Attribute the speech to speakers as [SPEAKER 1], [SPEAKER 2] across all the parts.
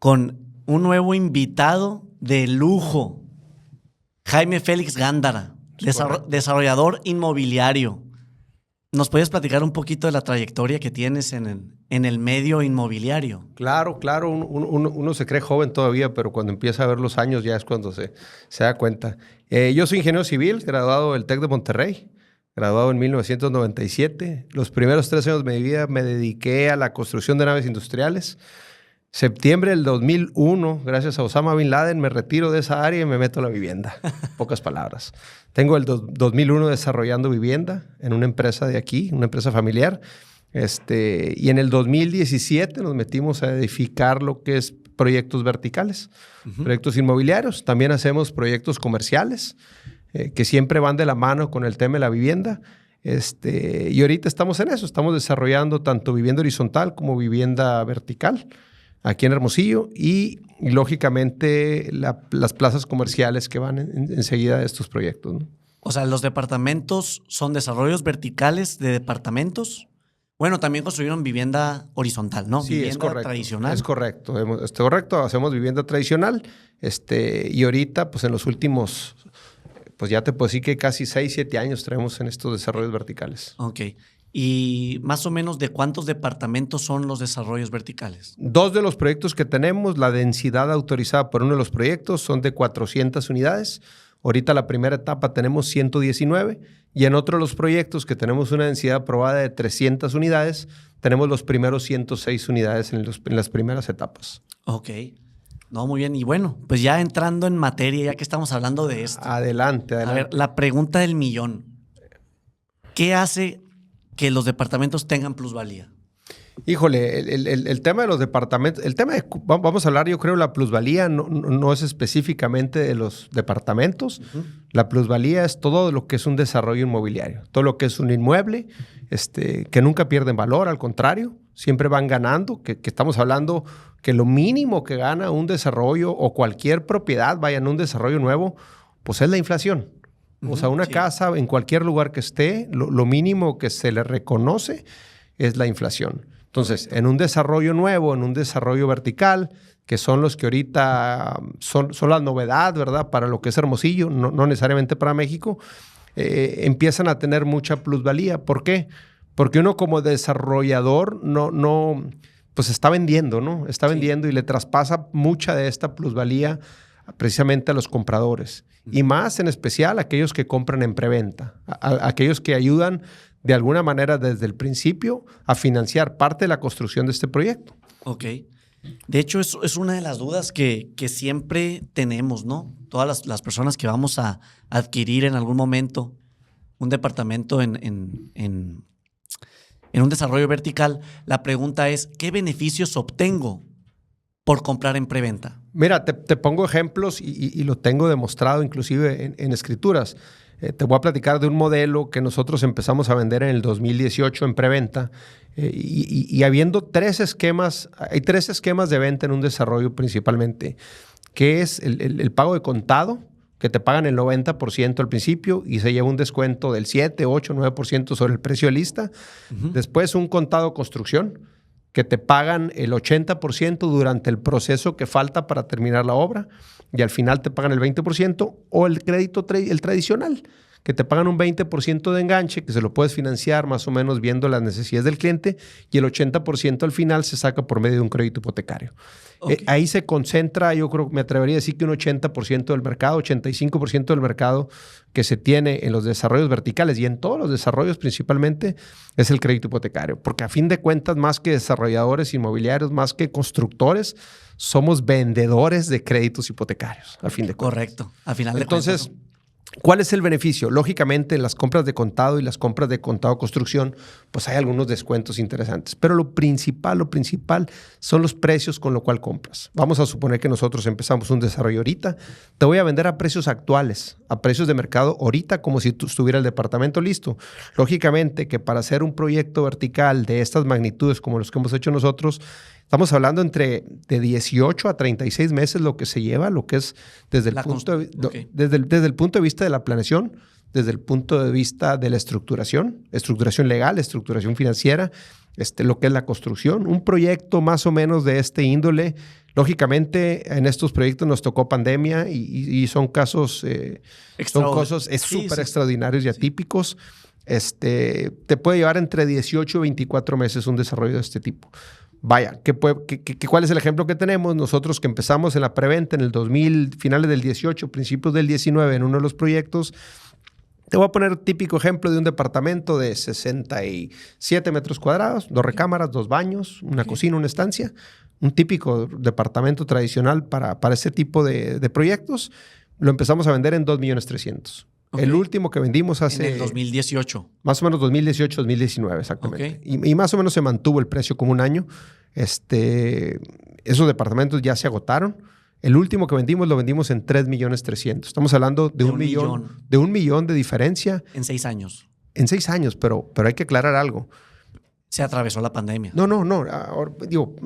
[SPEAKER 1] con un nuevo invitado de lujo, Jaime Félix Gándara, desarrollador inmobiliario. ¿Nos puedes platicar un poquito de la trayectoria que tienes en el medio inmobiliario?
[SPEAKER 2] Claro. Uno se cree joven todavía, pero cuando empieza a ver los años ya es cuando se da cuenta. Yo soy ingeniero civil, graduado del TEC de Monterrey, graduado en 1997. Los primeros 3 años de mi vida me dediqué a la construcción de naves industriales. Septiembre del 2001, gracias a Osama Bin Laden, me retiro de esa área y me meto a la vivienda. Pocas palabras. Tengo el 2001 desarrollando vivienda en una empresa de aquí, una empresa familiar. Y en el 2017 nos metimos a edificar lo que es proyectos verticales, proyectos inmobiliarios. También hacemos proyectos comerciales que siempre van de la mano con el tema de la vivienda. Y ahorita estamos en eso. Estamos desarrollando tanto vivienda horizontal como vivienda vertical aquí en Hermosillo y lógicamente las plazas comerciales que van enseguida de estos proyectos, ¿no?
[SPEAKER 1] O sea, los departamentos son desarrollos verticales de departamentos. Bueno, también construyeron vivienda horizontal, ¿no?
[SPEAKER 2] Sí,
[SPEAKER 1] vivienda
[SPEAKER 2] es correcto.
[SPEAKER 1] tradicional.
[SPEAKER 2] Es correcto. Es correcto. Hacemos vivienda tradicional. Y ahorita, pues en los últimos, pues ya te puedo decir que casi 6, 7 años traemos en estos desarrollos verticales.
[SPEAKER 1] Ok. ¿Y más o menos de cuántos departamentos son los desarrollos verticales?
[SPEAKER 2] 2 de los proyectos que tenemos, la densidad autorizada por uno de los proyectos son de 400 unidades. Ahorita la primera etapa tenemos 119 y en otro de los proyectos que tenemos una densidad aprobada de 300 unidades, tenemos los primeros 106 unidades en las primeras etapas.
[SPEAKER 1] Ok. No, muy bien. Y bueno, pues ya entrando en materia, ya que estamos hablando de esto.
[SPEAKER 2] Adelante.
[SPEAKER 1] A ver, la pregunta del millón. ¿Qué hace que los departamentos tengan plusvalía?
[SPEAKER 2] Híjole, el tema de los departamentos, vamos a hablar, yo creo, la plusvalía no es específicamente de los departamentos. La plusvalía es todo lo que es un desarrollo inmobiliario, todo lo que es un inmueble, que nunca pierden valor, al contrario, siempre van ganando, que estamos hablando que lo mínimo que gana un desarrollo o cualquier propiedad, vaya en un desarrollo nuevo, pues es la inflación. O sea, una casa en cualquier lugar que esté, lo mínimo que se le reconoce es la inflación. Entonces, en un desarrollo nuevo, en un desarrollo vertical, que son los que ahorita son la novedad, ¿verdad? Para lo que es Hermosillo, no necesariamente para México, empiezan a tener mucha plusvalía. ¿Por qué? Porque uno como desarrollador pues está vendiendo, ¿no? Está vendiendo y le traspasa mucha de esta plusvalía precisamente a los compradores. Y más en especial a aquellos que compran en preventa, a aquellos que ayudan de alguna manera desde el principio a financiar parte de la construcción de este proyecto.
[SPEAKER 1] Ok. De hecho, eso es una de las dudas que siempre tenemos, ¿no? Todas las personas que vamos a adquirir en algún momento un departamento en un desarrollo vertical, la pregunta es, ¿qué beneficios obtengo por comprar en preventa?
[SPEAKER 2] Mira, te pongo ejemplos y lo tengo demostrado inclusive en escrituras. Te voy a platicar de un modelo que nosotros empezamos a vender en el 2018 en preventa y habiendo 3 esquemas, hay 3 esquemas de venta en un desarrollo principalmente, que es el pago de contado, que te pagan el 90% al principio y se lleva un descuento del 7, 8, 9% sobre el precio de lista. Después un contado construcción, que te pagan el 80% durante el proceso que falta para terminar la obra y al final te pagan el 20%, o el crédito el tradicional, que te pagan un 20% de enganche, que se lo puedes financiar más o menos viendo las necesidades del cliente, y el 80% al final se saca por medio de un crédito hipotecario. Okay. Ahí se concentra, yo creo, me atrevería a decir que un 80% del mercado, 85% del mercado que se tiene en los desarrollos verticales y en todos los desarrollos principalmente es el crédito hipotecario. Porque a fin de cuentas, más que desarrolladores inmobiliarios, más que constructores, somos vendedores de créditos hipotecarios, a fin de cuentas.
[SPEAKER 1] Correcto. A final de cuentas.
[SPEAKER 2] Entonces, ¿cuál es el beneficio? Lógicamente, en las compras de contado y las compras de contado construcción, pues hay algunos descuentos interesantes. Pero lo principal son los precios con lo cual compras. Vamos a suponer que nosotros empezamos un desarrollo ahorita. Te voy a vender a precios actuales, a precios de mercado ahorita, como si estuviera el departamento listo. Lógicamente que para hacer un proyecto vertical de estas magnitudes como los que hemos hecho nosotros, estamos hablando entre de 18 a 36 meses lo que se lleva, lo que es desde el punto de vista de la planeación, desde el punto de vista de la estructuración legal, estructuración financiera lo que es la construcción. Un proyecto más o menos de este índole, lógicamente en estos proyectos nos tocó pandemia y son casos, súper extraordinarios y atípicos. Te puede llevar entre 18 y 24 meses un desarrollo de este tipo. Vaya, ¿cuál es el ejemplo que tenemos? Nosotros que empezamos en la preventa en el 2000, finales del 18, principios del 19, en uno de los proyectos. Te voy a poner típico ejemplo de un departamento de 67 metros cuadrados, 2 recámaras, 2 baños, una cocina, una estancia. Un típico departamento tradicional para ese tipo de proyectos. Lo empezamos a vender en 2.300.000. Okay. El último que vendimos hace...
[SPEAKER 1] En el 2018.
[SPEAKER 2] Más o menos 2018, 2019, exactamente. Okay. Y más o menos se mantuvo el precio como un año. Esos departamentos ya se agotaron. El último que vendimos lo vendimos en 3.300.000. Estamos hablando de un millón. De $1 millón de diferencia.
[SPEAKER 1] En 6 años.
[SPEAKER 2] En 6 años, pero hay que aclarar algo.
[SPEAKER 1] Se atravesó la pandemia.
[SPEAKER 2] No. Ahora, digo,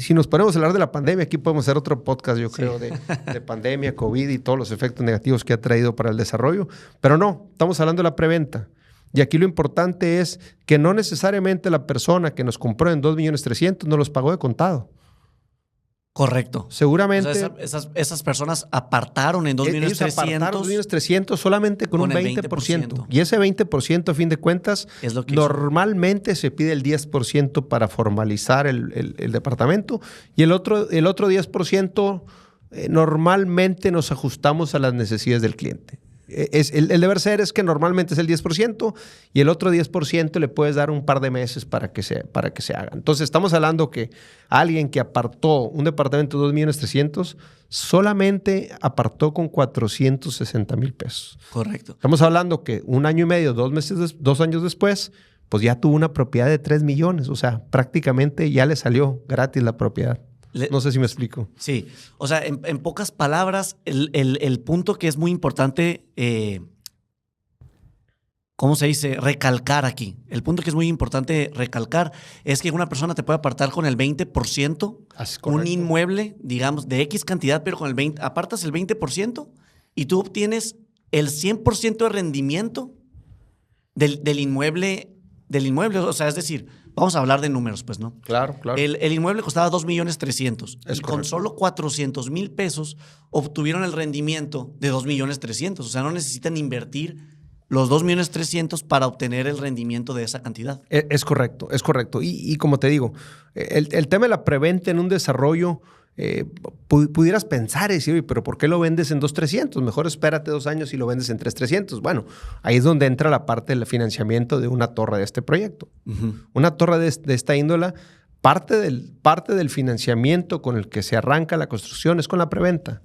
[SPEAKER 2] si nos ponemos a hablar de la pandemia, aquí podemos hacer otro podcast, yo creo, de pandemia, COVID y todos los efectos negativos que ha traído para el desarrollo. Pero no, estamos hablando de la preventa. Y aquí lo importante es que no necesariamente la persona que nos compró en 2.300.000 nos los pagó de contado.
[SPEAKER 1] Correcto.
[SPEAKER 2] Seguramente.
[SPEAKER 1] O sea, esas personas apartaron en 2.300.000.
[SPEAKER 2] Ellos apartaron 2.300.000 solamente con un 20%. Y ese 20%, a fin de cuentas, es lo que normalmente se pide el 10% para formalizar el departamento. Y el otro 10% normalmente nos ajustamos a las necesidades del cliente. El deber ser es que normalmente es el 10% y el otro 10% le puedes dar un par de meses para que se haga. Entonces, estamos hablando que alguien que apartó un departamento de 2.300.000 solamente apartó con 460,000 pesos.
[SPEAKER 1] Correcto.
[SPEAKER 2] Estamos hablando que 1 año y medio, 2 años después, pues ya tuvo una propiedad de 3 millones. O sea, prácticamente ya le salió gratis la propiedad. No sé si me explico.
[SPEAKER 1] Sí. O sea, en pocas palabras, el punto que es muy importante, ¿cómo se dice? Recalcar aquí. El punto que es muy importante recalcar es que una persona te puede apartar con el 20%, un inmueble, digamos, de X cantidad, pero con el 20%, apartas el 20% y tú obtienes el 100% de rendimiento del inmueble. O sea, es decir, vamos a hablar de números, pues, ¿no?
[SPEAKER 2] Claro.
[SPEAKER 1] El inmueble costaba 2.300.000. Y con
[SPEAKER 2] correcto.
[SPEAKER 1] solo 400,000 pesos obtuvieron el rendimiento de 2.300.000. O sea, no necesitan invertir los 2.300.000 para obtener el rendimiento de esa cantidad.
[SPEAKER 2] Es correcto. Y como te digo, el tema de la preventa en un desarrollo, pudieras pensar y decir, oye, pero ¿por qué lo vendes en 2.300? Mejor espérate 2 años y lo vendes en 3.300. Bueno, ahí es donde entra la parte del financiamiento de una torre de este proyecto. Uh-huh. Una torre de esta índola, parte del financiamiento con el que se arranca la construcción es con la preventa.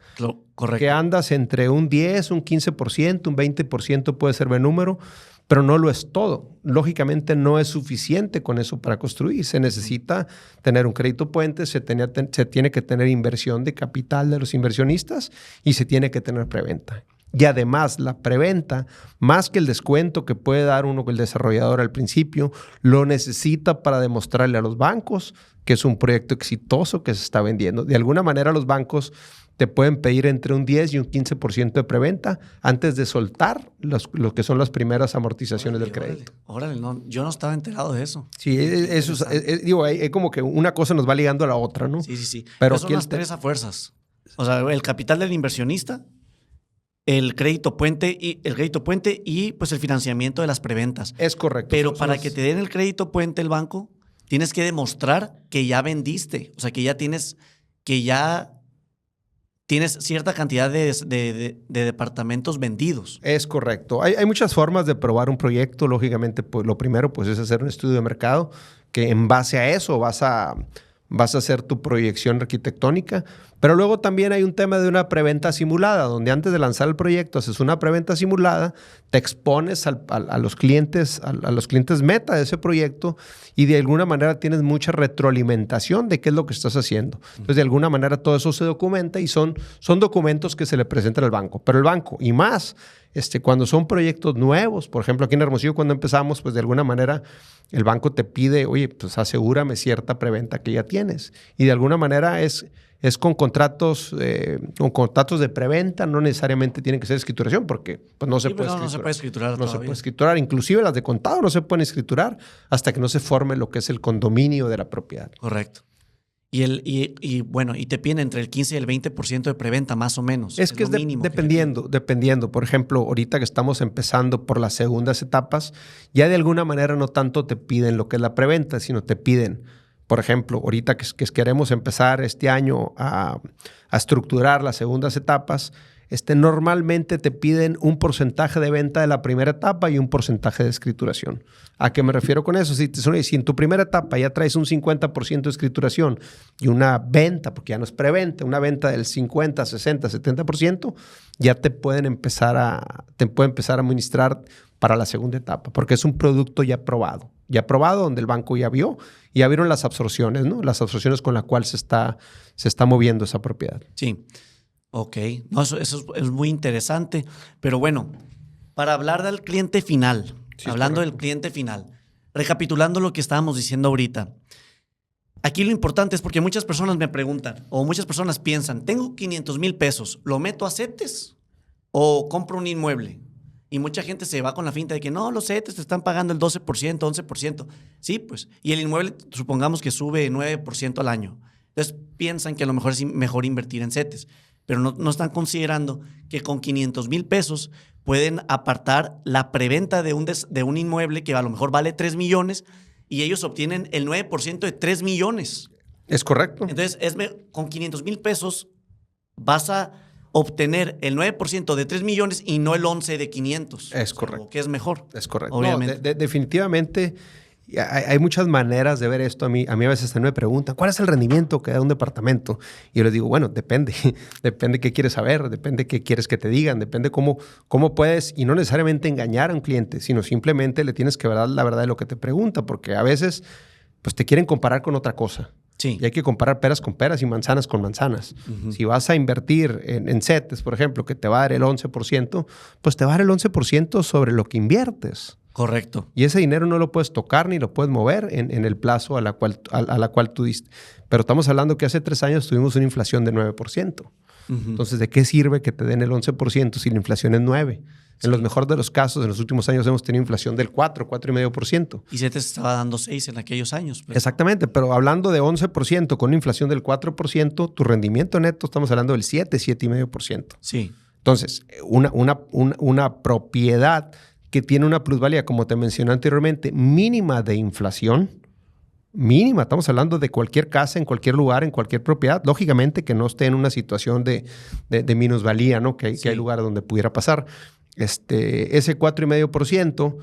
[SPEAKER 1] Correcto.
[SPEAKER 2] Que andas entre un 10, un 15%, un 20% puede ser buen número, pero no lo es todo. Lógicamente no es suficiente con eso para construir. Se necesita tener un crédito puente, se tiene que tener inversión de capital de los inversionistas y se tiene que tener preventa. Y además la preventa, más que el descuento que puede dar uno el desarrollador al principio, lo necesita para demostrarle a los bancos que es un proyecto exitoso que se está vendiendo. De alguna manera los bancos te pueden pedir entre un 10 y un 15% de preventa antes de soltar lo que son las primeras amortizaciones del crédito.
[SPEAKER 1] Órale, no, yo no estaba enterado de eso.
[SPEAKER 2] Sí, eso digo, hay como que una cosa nos va ligando a la otra, ¿no?
[SPEAKER 1] Sí.
[SPEAKER 2] Pero
[SPEAKER 1] son las tres a fuerzas. O sea, el capital del inversionista, el crédito puente y pues el financiamiento de las preventas.
[SPEAKER 2] Es correcto.
[SPEAKER 1] Pero para que te den el crédito puente el banco, tienes que demostrar que ya vendiste. O sea, que ya tienes cierta cantidad de departamentos vendidos.
[SPEAKER 2] Es correcto. Hay muchas formas de probar un proyecto. Lógicamente, pues, lo primero pues, es hacer un estudio de mercado, que en base a eso vas a hacer tu proyección arquitectónica. Pero luego también hay un tema de una preventa simulada, donde antes de lanzar el proyecto haces una preventa simulada, te expones a los clientes meta de ese proyecto y de alguna manera tienes mucha retroalimentación de qué es lo que estás haciendo. Entonces, de alguna manera todo eso se documenta y son documentos que se le presentan al banco. Pero el banco, y más, cuando son proyectos nuevos, por ejemplo, aquí en Hermosillo cuando empezamos, pues de alguna manera el banco te pide, oye, pues asegúrame cierta preventa que ya tienes. Y de alguna manera es es con contratos de preventa, no necesariamente tiene que ser escrituración, porque pues, no se puede escriturar.
[SPEAKER 1] No se puede escriturar
[SPEAKER 2] No se puede escriturar. Inclusive las de contado no se pueden escriturar hasta que no se forme lo que es el condominio de la propiedad.
[SPEAKER 1] Correcto. Y te piden entre el 15 y el 20% de preventa, más o menos.
[SPEAKER 2] Es que es dependiendo. Por ejemplo, ahorita que estamos empezando por las segundas etapas, ya de alguna manera no tanto te piden lo que es la preventa, sino te piden, por ejemplo, ahorita que queremos empezar este año a estructurar las segundas etapas, normalmente te piden un porcentaje de venta de la primera etapa y un porcentaje de escrituración. ¿A qué me refiero con eso? Si en tu primera etapa ya traes un 50% de escrituración y una venta, porque ya no es preventa, una venta del 50, 60, 70%, ya te pueden empezar a administrar para la segunda etapa, porque es un producto ya probado donde el banco ya vieron las absorciones, ¿no? Las absorciones con las cuales se está moviendo esa propiedad.
[SPEAKER 1] Sí. Ok, no, eso es muy interesante, pero bueno, para hablar del cliente final, del cliente final, recapitulando lo que estábamos diciendo ahorita, aquí lo importante es porque muchas personas me preguntan o muchas personas piensan, tengo 500 mil pesos, ¿lo meto a CETES o compro un inmueble? Y mucha gente se va con la finta de que no, los CETES te están pagando el 12%, 11%. Sí, pues, y el inmueble supongamos que sube 9% al año. Entonces piensan que a lo mejor es mejor invertir en CETES. Pero no están considerando que con 500 mil pesos pueden apartar la preventa de un inmueble que a lo mejor vale 3 millones y ellos obtienen el 9% de 3 millones.
[SPEAKER 2] Es correcto.
[SPEAKER 1] Entonces, con 500 mil pesos vas a obtener el 9% de 3 millones y no el 11% de 500.
[SPEAKER 2] Es correcto.
[SPEAKER 1] Que es mejor.
[SPEAKER 2] Es correcto.
[SPEAKER 1] Obviamente.
[SPEAKER 2] No, definitivamente hay muchas maneras de ver esto. A mí a veces me preguntan, ¿cuál es el rendimiento que da un departamento? Y yo les digo, bueno, depende. Depende qué quieres saber, depende qué quieres que te digan, depende cómo puedes, y no necesariamente engañar a un cliente, sino simplemente le tienes que dar la verdad de lo que te pregunta, porque a veces pues te quieren comparar con otra cosa.
[SPEAKER 1] Sí.
[SPEAKER 2] Y hay que comparar peras con peras y manzanas con manzanas. Uh-huh. Si vas a invertir en CETES, por ejemplo, que te va a dar el 11%, pues te va a dar el 11% sobre lo que inviertes.
[SPEAKER 1] Correcto.
[SPEAKER 2] Y ese dinero no lo puedes tocar ni lo puedes mover en el plazo a la cual tú diste. Pero estamos hablando que hace 3 años tuvimos una inflación de 9%. Uh-huh. Entonces, ¿de qué sirve que te den el 11% si la inflación es 9%? Sí. En los mejores de los casos, en los últimos años hemos tenido inflación del 4,5%.
[SPEAKER 1] Y CETES estaba dando 6% en aquellos años.
[SPEAKER 2] Pero... Exactamente, pero hablando de 11% con una inflación del 4%, tu rendimiento neto estamos hablando del 7,5%.
[SPEAKER 1] Sí.
[SPEAKER 2] Entonces, una propiedad que tiene una plusvalía, como te mencioné anteriormente, mínima de inflación, mínima, estamos hablando de cualquier casa, en cualquier lugar, en cualquier propiedad, lógicamente que no esté en una situación de minusvalía, ¿no? Que hay lugares donde pudiera pasar. Ese 4,5%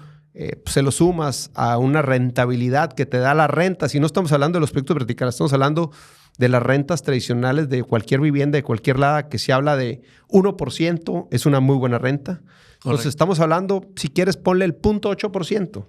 [SPEAKER 2] se lo sumas a una rentabilidad que te da la renta. Si no estamos hablando de los proyectos verticales, estamos hablando de las rentas tradicionales de cualquier vivienda, de cualquier lado, que se habla de 1%, es una muy buena renta. Entonces, estamos hablando, si quieres, ponle el 0.8%.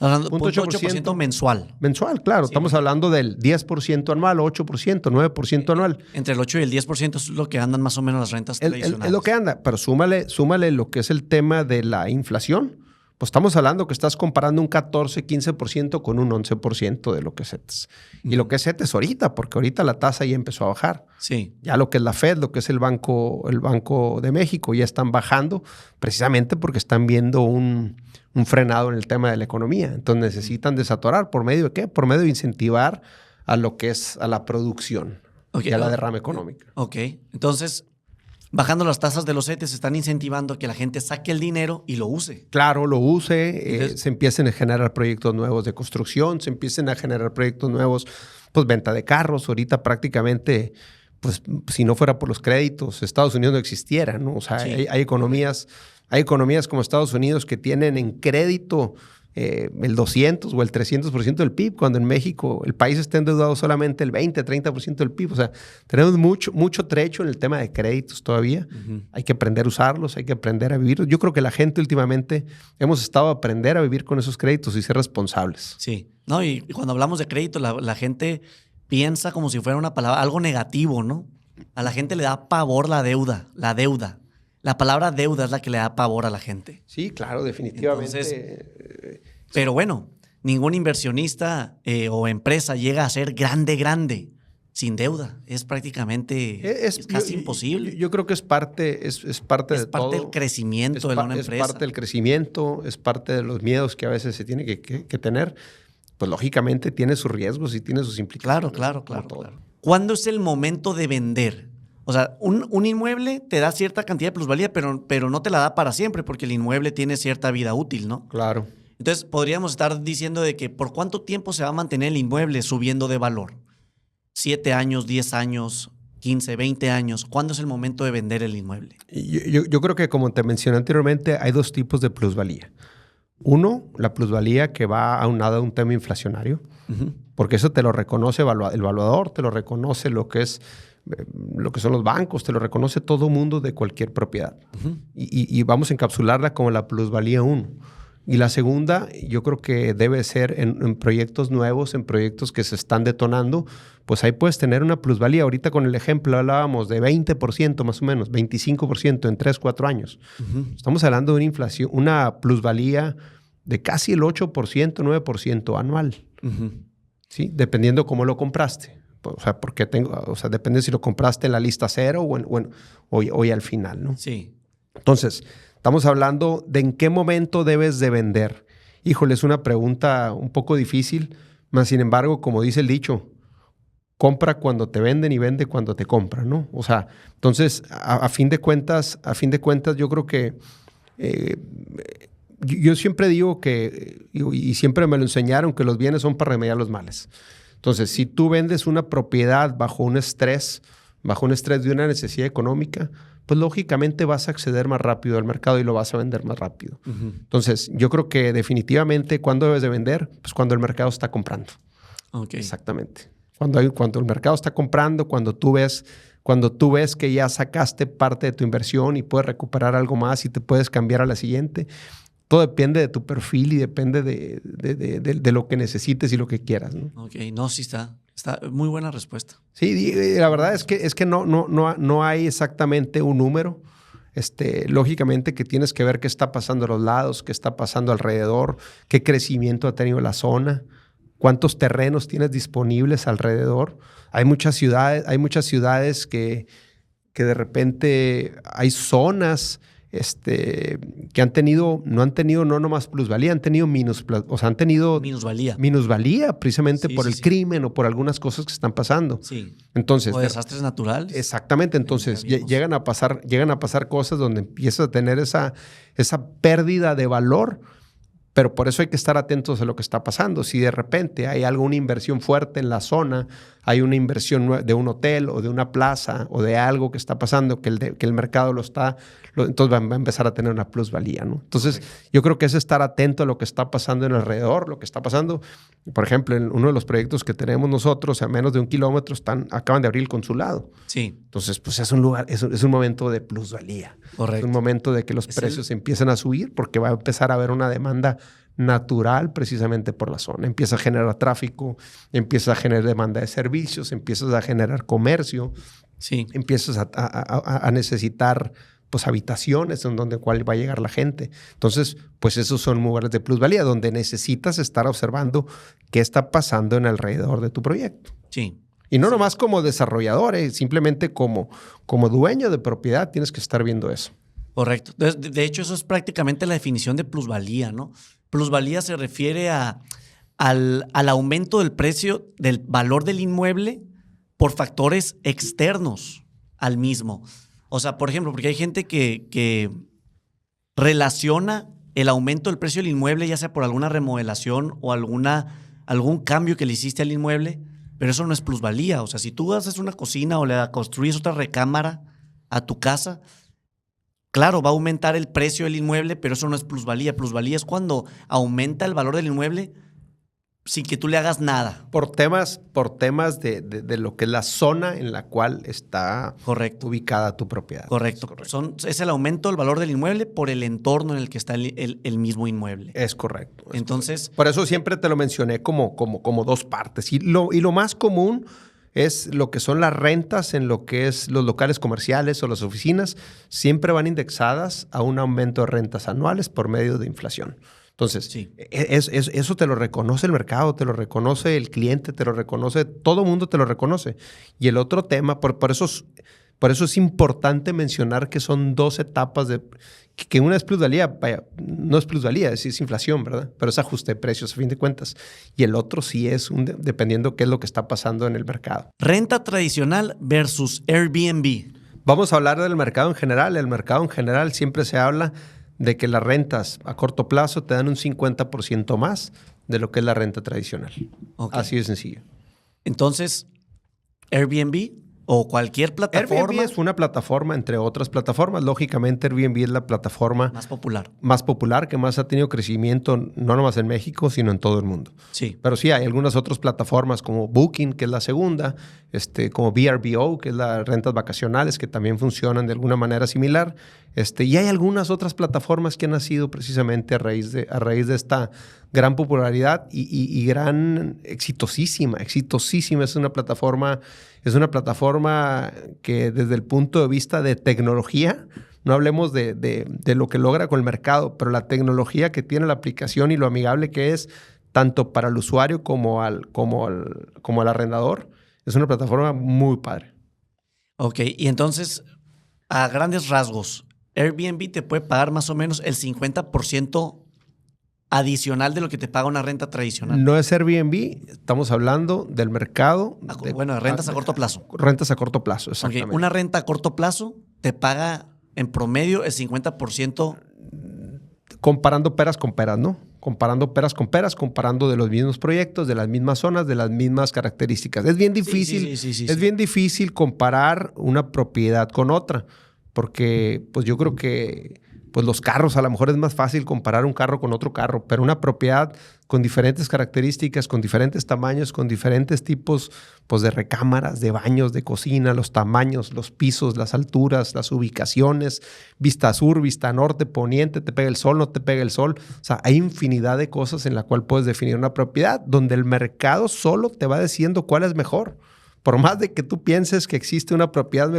[SPEAKER 1] Hablando 0.8% mensual.
[SPEAKER 2] Mensual, claro. Sí. Estamos hablando del 10% anual, 8%, 9% anual.
[SPEAKER 1] Entre el 8 y el 10% es lo que andan más o menos las rentas tradicionales.
[SPEAKER 2] Es lo que anda, pero súmale lo que es el tema de la inflación. Pues estamos hablando que estás comparando un 14, 15% con un 11% de lo que es CETES. Y lo que es CETES ahorita, porque ahorita la tasa ya empezó a bajar.
[SPEAKER 1] Sí.
[SPEAKER 2] Ya lo que es la Fed, lo que es el Banco de México, ya están bajando precisamente porque están viendo un frenado en el tema de la economía. Entonces necesitan desatorar. ¿Por medio de qué? Por medio de incentivar a lo que es a la producción y a la derrama económica.
[SPEAKER 1] Ok. Entonces, bajando las tasas de los CETES, están incentivando a que la gente saque el dinero y lo use.
[SPEAKER 2] Claro, lo use. Se empiecen a generar proyectos nuevos de construcción, se empiecen a generar proyectos nuevos, pues venta de carros. Ahorita prácticamente, pues si no fuera por los créditos, Estados Unidos no existiera, ¿no? O sea, sí. hay economías como Estados Unidos que tienen en crédito el 200 o el 300% del PIB, cuando en México el país está endeudado solamente el 20, 30% del PIB. O sea, tenemos mucho trecho en el tema de créditos todavía. Uh-huh. Hay que aprender a usarlos, hay que aprender a vivir. Yo creo que la gente últimamente hemos estado a aprender a vivir con esos créditos y ser responsables.
[SPEAKER 1] Sí. No, y cuando hablamos de crédito, la gente piensa como si fuera una palabra, algo negativo, ¿no? A la gente le da pavor la deuda. La palabra deuda es la que le da pavor a la gente.
[SPEAKER 2] Sí, claro, definitivamente.
[SPEAKER 1] Entonces, pero bueno, ningún inversionista o empresa llega a ser grande sin deuda. Es prácticamente es casi imposible.
[SPEAKER 2] Yo creo que es parte, es parte de todo.
[SPEAKER 1] Es parte del crecimiento de una empresa.
[SPEAKER 2] Es parte del crecimiento, es parte de los miedos que a veces se tiene que tener. Pues lógicamente tiene sus riesgos y tiene sus implicaciones.
[SPEAKER 1] Claro. ¿Cuándo es el momento de vender? O sea, un inmueble te da cierta cantidad de plusvalía, pero no te la da para siempre porque el inmueble tiene cierta vida útil, ¿no?
[SPEAKER 2] Claro.
[SPEAKER 1] Entonces, podríamos estar diciendo de que ¿por cuánto tiempo se va a mantener el inmueble subiendo de valor? 7 años, 10 años, 15, 20 años. ¿Cuándo es el momento de vender el inmueble?
[SPEAKER 2] Yo creo que, como te mencioné anteriormente, hay dos tipos de plusvalía. Uno, la plusvalía que va aunada a un tema inflacionario, porque eso te lo reconoce el evaluador, te lo reconoce lo que son los bancos, te lo reconoce todo mundo de cualquier propiedad. Y vamos a encapsularla como la plusvalía 1. Y la segunda, yo creo que debe ser en proyectos nuevos, en proyectos que se están detonando, pues ahí puedes tener una plusvalía. Ahorita con el ejemplo hablábamos de 20% más o menos, 25% en 3, 4 años. Estamos hablando de una inflación, una plusvalía de casi el 8%, 9% anual. ¿Sí? Dependiendo cómo lo compraste. O sea, depende si lo compraste en la lista cero o al final, ¿no?
[SPEAKER 1] Sí.
[SPEAKER 2] Entonces, estamos hablando de en qué momento debes de vender. Híjole, es una pregunta un poco difícil, mas sin embargo, como dice el dicho, compra cuando te venden y vende cuando te compran, ¿no? O sea, entonces, a fin de cuentas, yo creo que yo siempre digo que, y siempre me lo enseñaron, que los bienes son para remediar los males. Entonces, si tú vendes una propiedad bajo un estrés de una necesidad económica, pues lógicamente vas a acceder más rápido al mercado y lo vas a vender más rápido. Entonces, yo creo que definitivamente, ¿cuándo debes de vender? Pues cuando el mercado está comprando.
[SPEAKER 1] Okay.
[SPEAKER 2] Exactamente. Cuando el mercado está comprando, cuando tú ves que ya sacaste parte de tu inversión y puedes recuperar algo más y te puedes cambiar a la siguiente. Todo depende de tu perfil y depende de lo que necesites y lo que quieras, ¿no?
[SPEAKER 1] Ok, no, sí está muy buena respuesta.
[SPEAKER 2] Sí, la verdad es que no hay exactamente un número. Lógicamente que tienes que ver qué está pasando a los lados, qué está pasando alrededor, qué crecimiento ha tenido la zona, cuántos terrenos tienes disponibles alrededor. Hay muchas ciudades que de repente hay zonas que no han tenido no nomás plusvalía, han tenido han tenido minusvalía precisamente por el crimen o por algunas cosas que están pasando.
[SPEAKER 1] Sí.
[SPEAKER 2] Entonces,
[SPEAKER 1] o desastres naturales.
[SPEAKER 2] Exactamente. Entonces, llegan a pasar cosas donde empiezas a tener esa pérdida de valor. Pero por eso hay que estar atentos a lo que está pasando. Si de repente hay alguna inversión fuerte en la zona, hay una inversión de un hotel o de una plaza o de algo que está pasando, que el mercado entonces va a empezar a tener una plusvalía, ¿no? Entonces, yo creo que es estar atento a lo que está pasando en alrededor, lo que está pasando. Por ejemplo, en uno de los proyectos que tenemos nosotros, a menos de 1 kilómetro, acaban de abrir el consulado.
[SPEAKER 1] Sí.
[SPEAKER 2] Entonces, pues es un momento de plusvalía.
[SPEAKER 1] Correcto.
[SPEAKER 2] Es un momento de que los precios empiezan a subir porque va a empezar a haber una demanda natural precisamente por la zona. Empieza a generar tráfico, empieza a generar demanda de servicios, empiezas a generar comercio,
[SPEAKER 1] sí.
[SPEAKER 2] Empiezas a necesitar pues habitaciones en donde cual va a llegar la gente. Entonces, pues esos son lugares de plusvalía donde necesitas estar observando qué está pasando en alrededor de tu proyecto.
[SPEAKER 1] Sí.
[SPEAKER 2] Y no nomás como desarrollador, simplemente como dueño de propiedad tienes que estar viendo eso.
[SPEAKER 1] Correcto. De hecho, eso es prácticamente la definición de plusvalía, ¿no? Plusvalía se refiere al aumento del precio, del valor del inmueble por factores externos al mismo. O sea, por ejemplo, porque hay gente que relaciona el aumento del precio del inmueble, ya sea por alguna remodelación o algún cambio que le hiciste al inmueble, pero eso no es plusvalía. O sea, si tú haces una cocina o le construyes otra recámara a tu casa, claro, va a aumentar el precio del inmueble, pero eso no es plusvalía. Plusvalía es cuando aumenta el valor del inmueble sin que tú le hagas nada.
[SPEAKER 2] Por temas de lo que es la zona en la cual está ubicada tu propiedad.
[SPEAKER 1] Correcto. Es el aumento del valor del inmueble por el entorno en el que está el mismo inmueble.
[SPEAKER 2] Es correcto.
[SPEAKER 1] Entonces,
[SPEAKER 2] correcto. Por eso siempre te lo mencioné como dos partes. Y lo más común es lo que son las rentas en lo que es los locales comerciales o las oficinas. Siempre van indexadas a un aumento de rentas anuales por medio de inflación. Entonces,
[SPEAKER 1] Sí.
[SPEAKER 2] eso te lo reconoce el mercado, te lo reconoce el cliente, te lo reconoce, todo el mundo te lo reconoce. Y el otro tema, por eso es importante mencionar que son 2 etapas que una es plusvalía, vaya, no es plusvalía, es inflación, ¿verdad? Pero es ajuste de precios a fin de cuentas. Y el otro sí es dependiendo qué es lo que está pasando en el mercado.
[SPEAKER 1] Renta tradicional versus Airbnb.
[SPEAKER 2] Vamos a hablar del mercado en general. El mercado en general siempre se habla de que las rentas a corto plazo te dan un 50% más de lo que es la renta tradicional.
[SPEAKER 1] Okay.
[SPEAKER 2] Así de sencillo.
[SPEAKER 1] Entonces, Airbnb o cualquier plataforma.
[SPEAKER 2] Airbnb es una plataforma entre otras plataformas. Lógicamente, Airbnb es la plataforma más popular que más ha tenido crecimiento, no nomás en México, sino en todo el mundo.
[SPEAKER 1] Sí.
[SPEAKER 2] Pero sí, hay algunas otras plataformas como Booking, que es la segunda, como VRBO, que es las rentas vacacionales, que también funcionan de alguna manera similar. Y hay algunas otras plataformas que han nacido precisamente a raíz de esta gran popularidad y gran exitosísima. Es una plataforma que desde el punto de vista de tecnología, no hablemos de lo que logra con el mercado, pero la tecnología que tiene la aplicación y lo amigable que es tanto para el usuario como al arrendador, es una plataforma muy padre.
[SPEAKER 1] Ok, y entonces, a grandes rasgos, Airbnb te puede pagar más o menos el 50% adicional de lo que te paga una renta tradicional.
[SPEAKER 2] No es Airbnb, estamos hablando del mercado.
[SPEAKER 1] Rentas a corto plazo.
[SPEAKER 2] Rentas a corto plazo, exactamente.
[SPEAKER 1] Okay, una renta a corto plazo te paga en promedio el 50%.
[SPEAKER 2] Comparando peras con peras, ¿no? Comparando peras con peras, comparando de los mismos proyectos, de las mismas zonas, de las mismas características. Es bien difícil, bien difícil comparar una propiedad con otra, porque pues yo creo que pues los carros, a lo mejor es más fácil comparar un carro con otro carro, pero una propiedad con diferentes características, con diferentes tamaños, con diferentes tipos pues, de recámaras, de baños, de cocina, los tamaños, los pisos, las alturas, las ubicaciones, vista sur, vista norte, poniente, te pega el sol, no te pega el sol. O sea, hay infinidad de cosas en la cual puedes definir una propiedad, donde el mercado solo te va diciendo cuál es mejor. Por más de que tú pienses que existe una propiedad,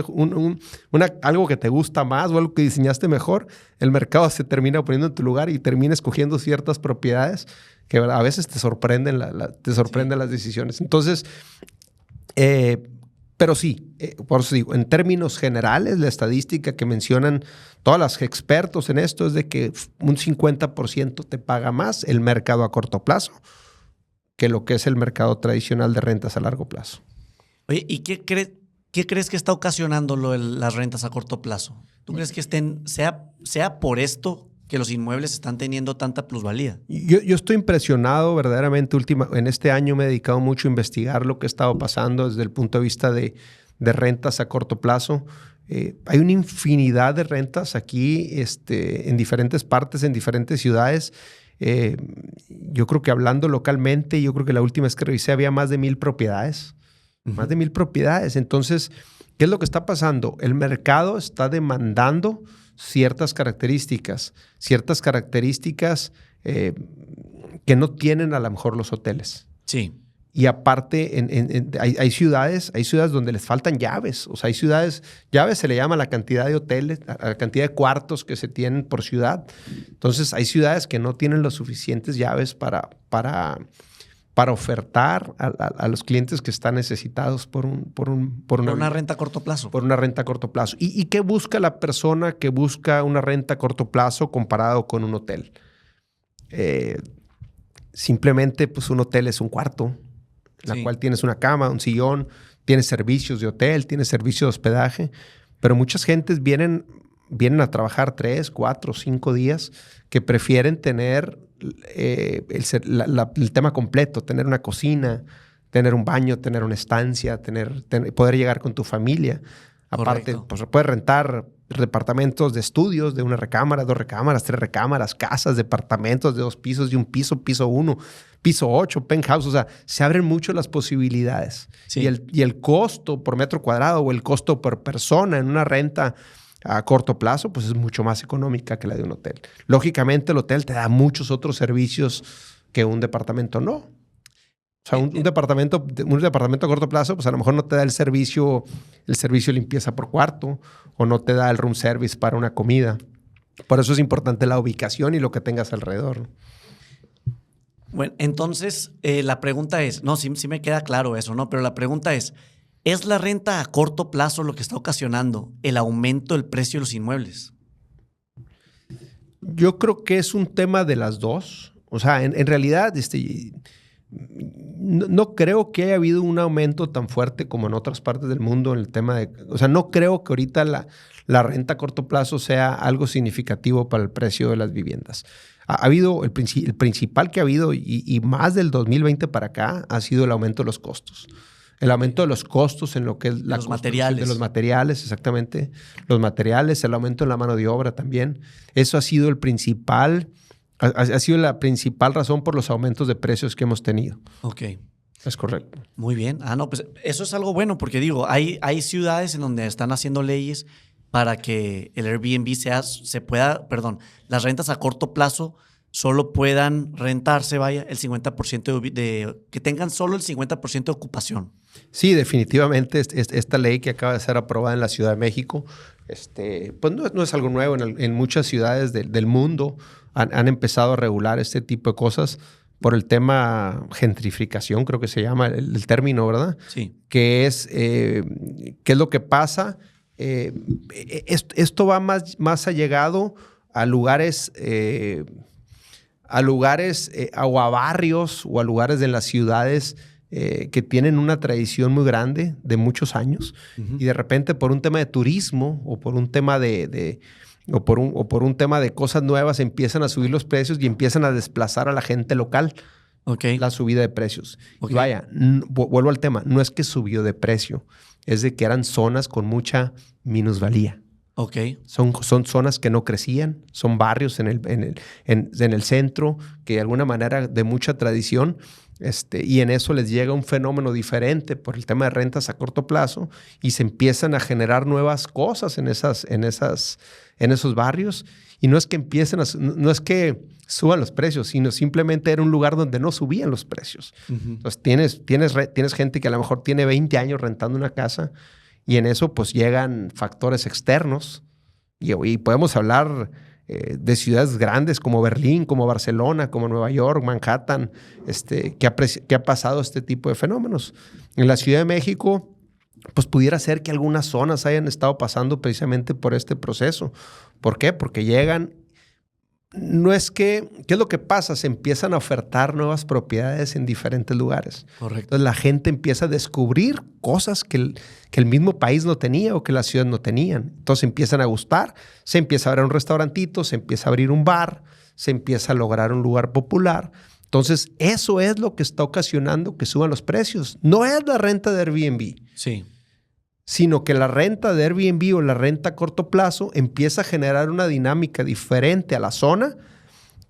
[SPEAKER 2] algo que te gusta más o algo que diseñaste mejor, el mercado se termina poniendo en tu lugar y termina escogiendo ciertas propiedades que a veces te sorprenden, las decisiones. Entonces, pero sí, por eso digo, en términos generales, la estadística que mencionan todos los expertos en esto es de que un 50% te paga más el mercado a corto plazo que lo que es el mercado tradicional de rentas a largo plazo.
[SPEAKER 1] Oye, ¿y qué crees que está ocasionando las rentas a corto plazo? ¿Tú crees que sea por esto que los inmuebles están teniendo tanta plusvalía?
[SPEAKER 2] Yo estoy impresionado verdaderamente. En este año me he dedicado mucho a investigar lo que ha estado pasando desde el punto de vista de rentas a corto plazo. Hay una infinidad de rentas aquí en diferentes partes, en diferentes ciudades. Yo creo que hablando localmente, yo creo que la última vez que revisé había más de 1,000 propiedades. Más de 1,000 propiedades. Entonces, ¿qué es lo que está pasando? El mercado está demandando ciertas características que no tienen a lo mejor los hoteles.
[SPEAKER 1] Sí.
[SPEAKER 2] Y aparte, hay ciudades donde les faltan llaves. O sea, hay ciudades, llaves se le llama la cantidad de hoteles, a la cantidad de cuartos que se tienen por ciudad. Entonces, hay ciudades que no tienen las suficientes llaves para ofertar a los clientes que están necesitados por una
[SPEAKER 1] renta a corto plazo.
[SPEAKER 2] Por una renta a corto plazo. ¿Y qué busca la persona que busca una renta a corto plazo comparado con un hotel? Simplemente, pues un hotel es un cuarto, en la cual tienes una cama, un sillón, tienes servicios de hotel, tienes servicios de hospedaje, pero muchas gentes vienen a trabajar 3, 4, 5 días que prefieren tener el tema completo, tener una cocina, tener un baño, tener una estancia, poder llegar con tu familia. Aparte, pues, puedes rentar departamentos de estudios de 1 recámara, 2 recámaras, 3 recámaras, casas, departamentos de 2 pisos, de 1 piso, piso 1, piso 8, penthouse. O sea, se abren mucho las posibilidades. Sí. Y el costo por metro cuadrado o el costo por persona en una renta a corto plazo, pues es mucho más económica que la de un hotel. Lógicamente, el hotel te da muchos otros servicios que un departamento no. O sea, un departamento a corto plazo, pues a lo mejor no te da el servicio de limpieza por cuarto o no te da el room service para una comida. Por eso es importante la ubicación y lo que tengas alrededor.
[SPEAKER 1] Bueno, entonces la pregunta es, no, sí me queda claro eso, ¿no? Pero la pregunta ¿es la renta a corto plazo lo que está ocasionando el aumento del precio de los inmuebles?
[SPEAKER 2] Yo creo que es un tema de las dos. O sea, en realidad, no creo que haya habido un aumento tan fuerte como en otras partes del mundo en el tema de... O sea, no creo que ahorita la renta a corto plazo sea algo significativo para el precio de las viviendas. Ha habido, el principal que ha habido, y más del 2020 para acá, ha sido el aumento de los costos. El aumento de los costos en lo que es
[SPEAKER 1] los materiales.
[SPEAKER 2] De los materiales, exactamente. Los materiales, el aumento en la mano de obra también. Eso ha sido el principal... Ha sido la principal razón por los aumentos de precios que hemos tenido.
[SPEAKER 1] Ok.
[SPEAKER 2] Es correcto.
[SPEAKER 1] Muy bien. No, pues eso es algo bueno porque digo, hay ciudades en donde están haciendo leyes para que el Airbnb las rentas a corto plazo solo puedan rentarse, el 50% que tengan solo el 50% de ocupación.
[SPEAKER 2] Sí, definitivamente esta ley que acaba de ser aprobada en la Ciudad de México, pues no es algo nuevo. En muchas ciudades del mundo han empezado a regular este tipo de cosas por el tema gentrificación, creo que se llama el término, ¿verdad?
[SPEAKER 1] Sí.
[SPEAKER 2] ¿Qué es lo que pasa? Esto va más allegado a lugares... o a barrios o a lugares de las ciudades que tienen una tradición muy grande de muchos años. Uh-huh. Y de repente por un tema de turismo o por un tema por un tema de cosas nuevas empiezan a subir los precios y empiezan a desplazar a la gente local.
[SPEAKER 1] Okay.
[SPEAKER 2] La subida de precios.
[SPEAKER 1] Okay.
[SPEAKER 2] Y vaya, vuelvo al tema, no es que subió de precio, es de que eran zonas con mucha minusvalía.
[SPEAKER 1] Okay.
[SPEAKER 2] Son zonas que no crecían, son barrios en el centro que de alguna manera de mucha tradición, y en eso les llega un fenómeno diferente por el tema de rentas a corto plazo y se empiezan a generar nuevas cosas en esos barrios. Y no es que no es que suban los precios, sino simplemente era un lugar donde no subían los precios. Uh-huh. Entonces tienes gente que a lo mejor tiene 20 años rentando una casa. Y en eso pues llegan factores externos y podemos hablar de ciudades grandes como Berlín, como Barcelona, como Nueva York, Manhattan, que ha pasado este tipo de fenómenos. En la Ciudad de México pues pudiera ser que algunas zonas hayan estado pasando precisamente por este proceso. ¿Por qué? Porque llegan... ¿Qué es lo que pasa? Se empiezan a ofertar nuevas propiedades en diferentes lugares.
[SPEAKER 1] Correcto.
[SPEAKER 2] Entonces la gente empieza a descubrir cosas que el mismo país no tenía o que la ciudad no tenían. Entonces empiezan a gustar, se empieza a abrir un restaurantito, se empieza a abrir un bar, se empieza a lograr un lugar popular. Entonces eso es lo que está ocasionando que suban los precios. No es la renta de Airbnb.
[SPEAKER 1] Sí.
[SPEAKER 2] Sino que la renta de Airbnb o la renta a corto plazo empieza a generar una dinámica diferente a la zona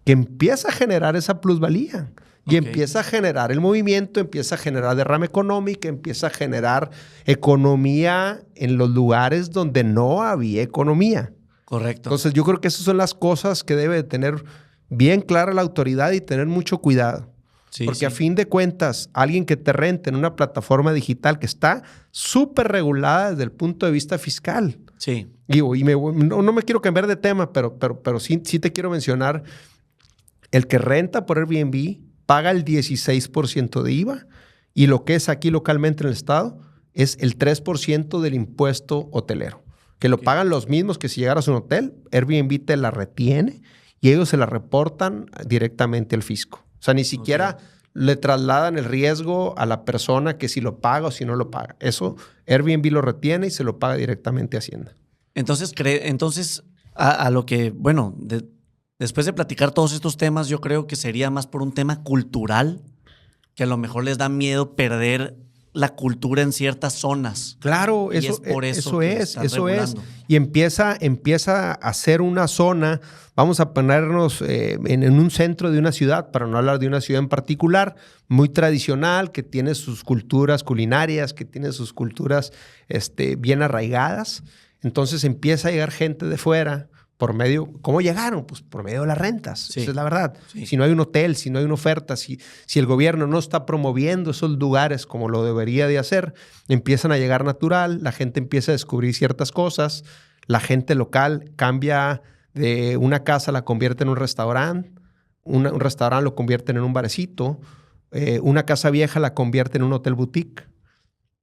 [SPEAKER 2] que empieza a generar esa plusvalía. Y empieza a generar el movimiento, empieza a generar derrama económica, empieza a generar economía en los lugares donde no había economía.
[SPEAKER 1] Correcto.
[SPEAKER 2] Entonces yo creo que esas son las cosas que debe tener bien clara la autoridad y tener mucho cuidado. Sí, porque a fin de cuentas, alguien que te rente en una plataforma digital que está súper regulada desde el punto de vista fiscal.
[SPEAKER 1] Sí.
[SPEAKER 2] No me quiero cambiar de tema, pero sí te quiero mencionar. El que renta por Airbnb paga el 16% de IVA y lo que es aquí localmente en el estado es el 3% del impuesto hotelero. Que lo pagan los mismos que si llegaras a un hotel, Airbnb te la retiene y ellos se la reportan directamente al fisco. O sea, ni siquiera le trasladan el riesgo a la persona que si lo paga o si no lo paga. Eso Airbnb lo retiene y se lo paga directamente a Hacienda.
[SPEAKER 1] Entonces a lo que, bueno, después de platicar todos estos temas, yo creo que sería más por un tema cultural, que a lo mejor les da miedo perder la cultura en ciertas zonas.
[SPEAKER 2] Claro,
[SPEAKER 1] y eso es.
[SPEAKER 2] Y empieza a ser una zona, vamos a ponernos en un centro de una ciudad, para no hablar de una ciudad en particular, muy tradicional, que tiene sus culturas culinarias, que tiene sus culturas bien arraigadas. Entonces empieza a llegar gente de fuera. ¿Cómo llegaron? Pues por medio de las rentas.
[SPEAKER 1] Sí.
[SPEAKER 2] Esa es la verdad.
[SPEAKER 1] Sí.
[SPEAKER 2] Si no hay un hotel, si no hay una oferta, si el gobierno no está promoviendo esos lugares como lo debería de hacer, empiezan a llegar natural, la gente empieza a descubrir ciertas cosas, la gente local cambia de una casa, la convierte en un restaurante, un restaurante lo convierten en un barecito, una casa vieja la convierten en un hotel boutique.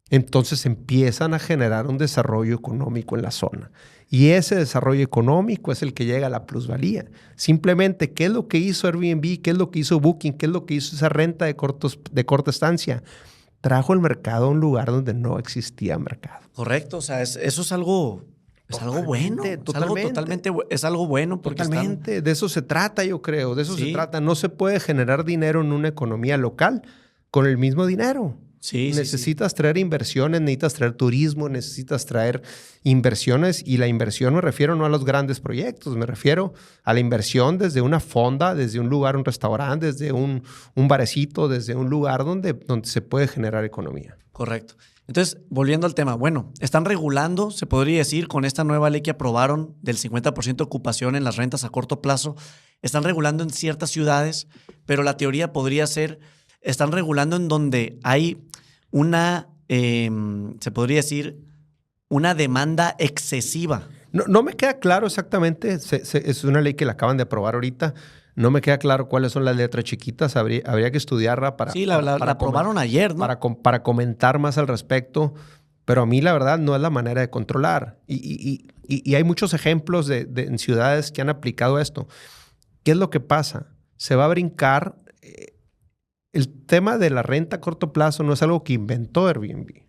[SPEAKER 2] Entonces empiezan a generar un desarrollo económico en la zona. Y ese desarrollo económico es el que llega a la plusvalía. Simplemente, ¿qué es lo que hizo Airbnb? ¿Qué es lo que hizo Booking? ¿Qué es lo que hizo esa renta de corta estancia? Trajo el mercado a un lugar donde no existía mercado.
[SPEAKER 1] Correcto, o sea, eso es algo... Es algo bueno, es algo bueno. Porque
[SPEAKER 2] totalmente, de eso se trata, yo creo, de eso se trata. No se puede generar dinero en una economía local con el mismo dinero. Necesitas traer inversiones, necesitas traer turismo, necesitas traer inversiones, y la inversión me refiero no a los grandes proyectos, me refiero a la inversión desde una fonda, desde un lugar, un restaurante, desde un barecito, desde un lugar donde se puede generar economía.
[SPEAKER 1] Correcto. Entonces, volviendo al tema, bueno, están regulando, se podría decir, con esta nueva ley que aprobaron del 50% de ocupación en las rentas a corto plazo, están regulando en ciertas ciudades, pero la teoría podría ser, están regulando en donde hay una, se podría decir, una demanda excesiva.
[SPEAKER 2] No me queda claro exactamente, es una ley que la acaban de aprobar ahorita. No me queda claro cuáles son las letras chiquitas. Habría que estudiarla para...
[SPEAKER 1] Sí, la aprobaron ayer, ¿no?
[SPEAKER 2] Para comentar más al respecto. Pero a mí, la verdad, no es la manera de controlar. Y hay muchos ejemplos en ciudades que han aplicado esto. ¿Qué es lo que pasa? Se va a brincar... El tema de la renta a corto plazo no es algo que inventó Airbnb.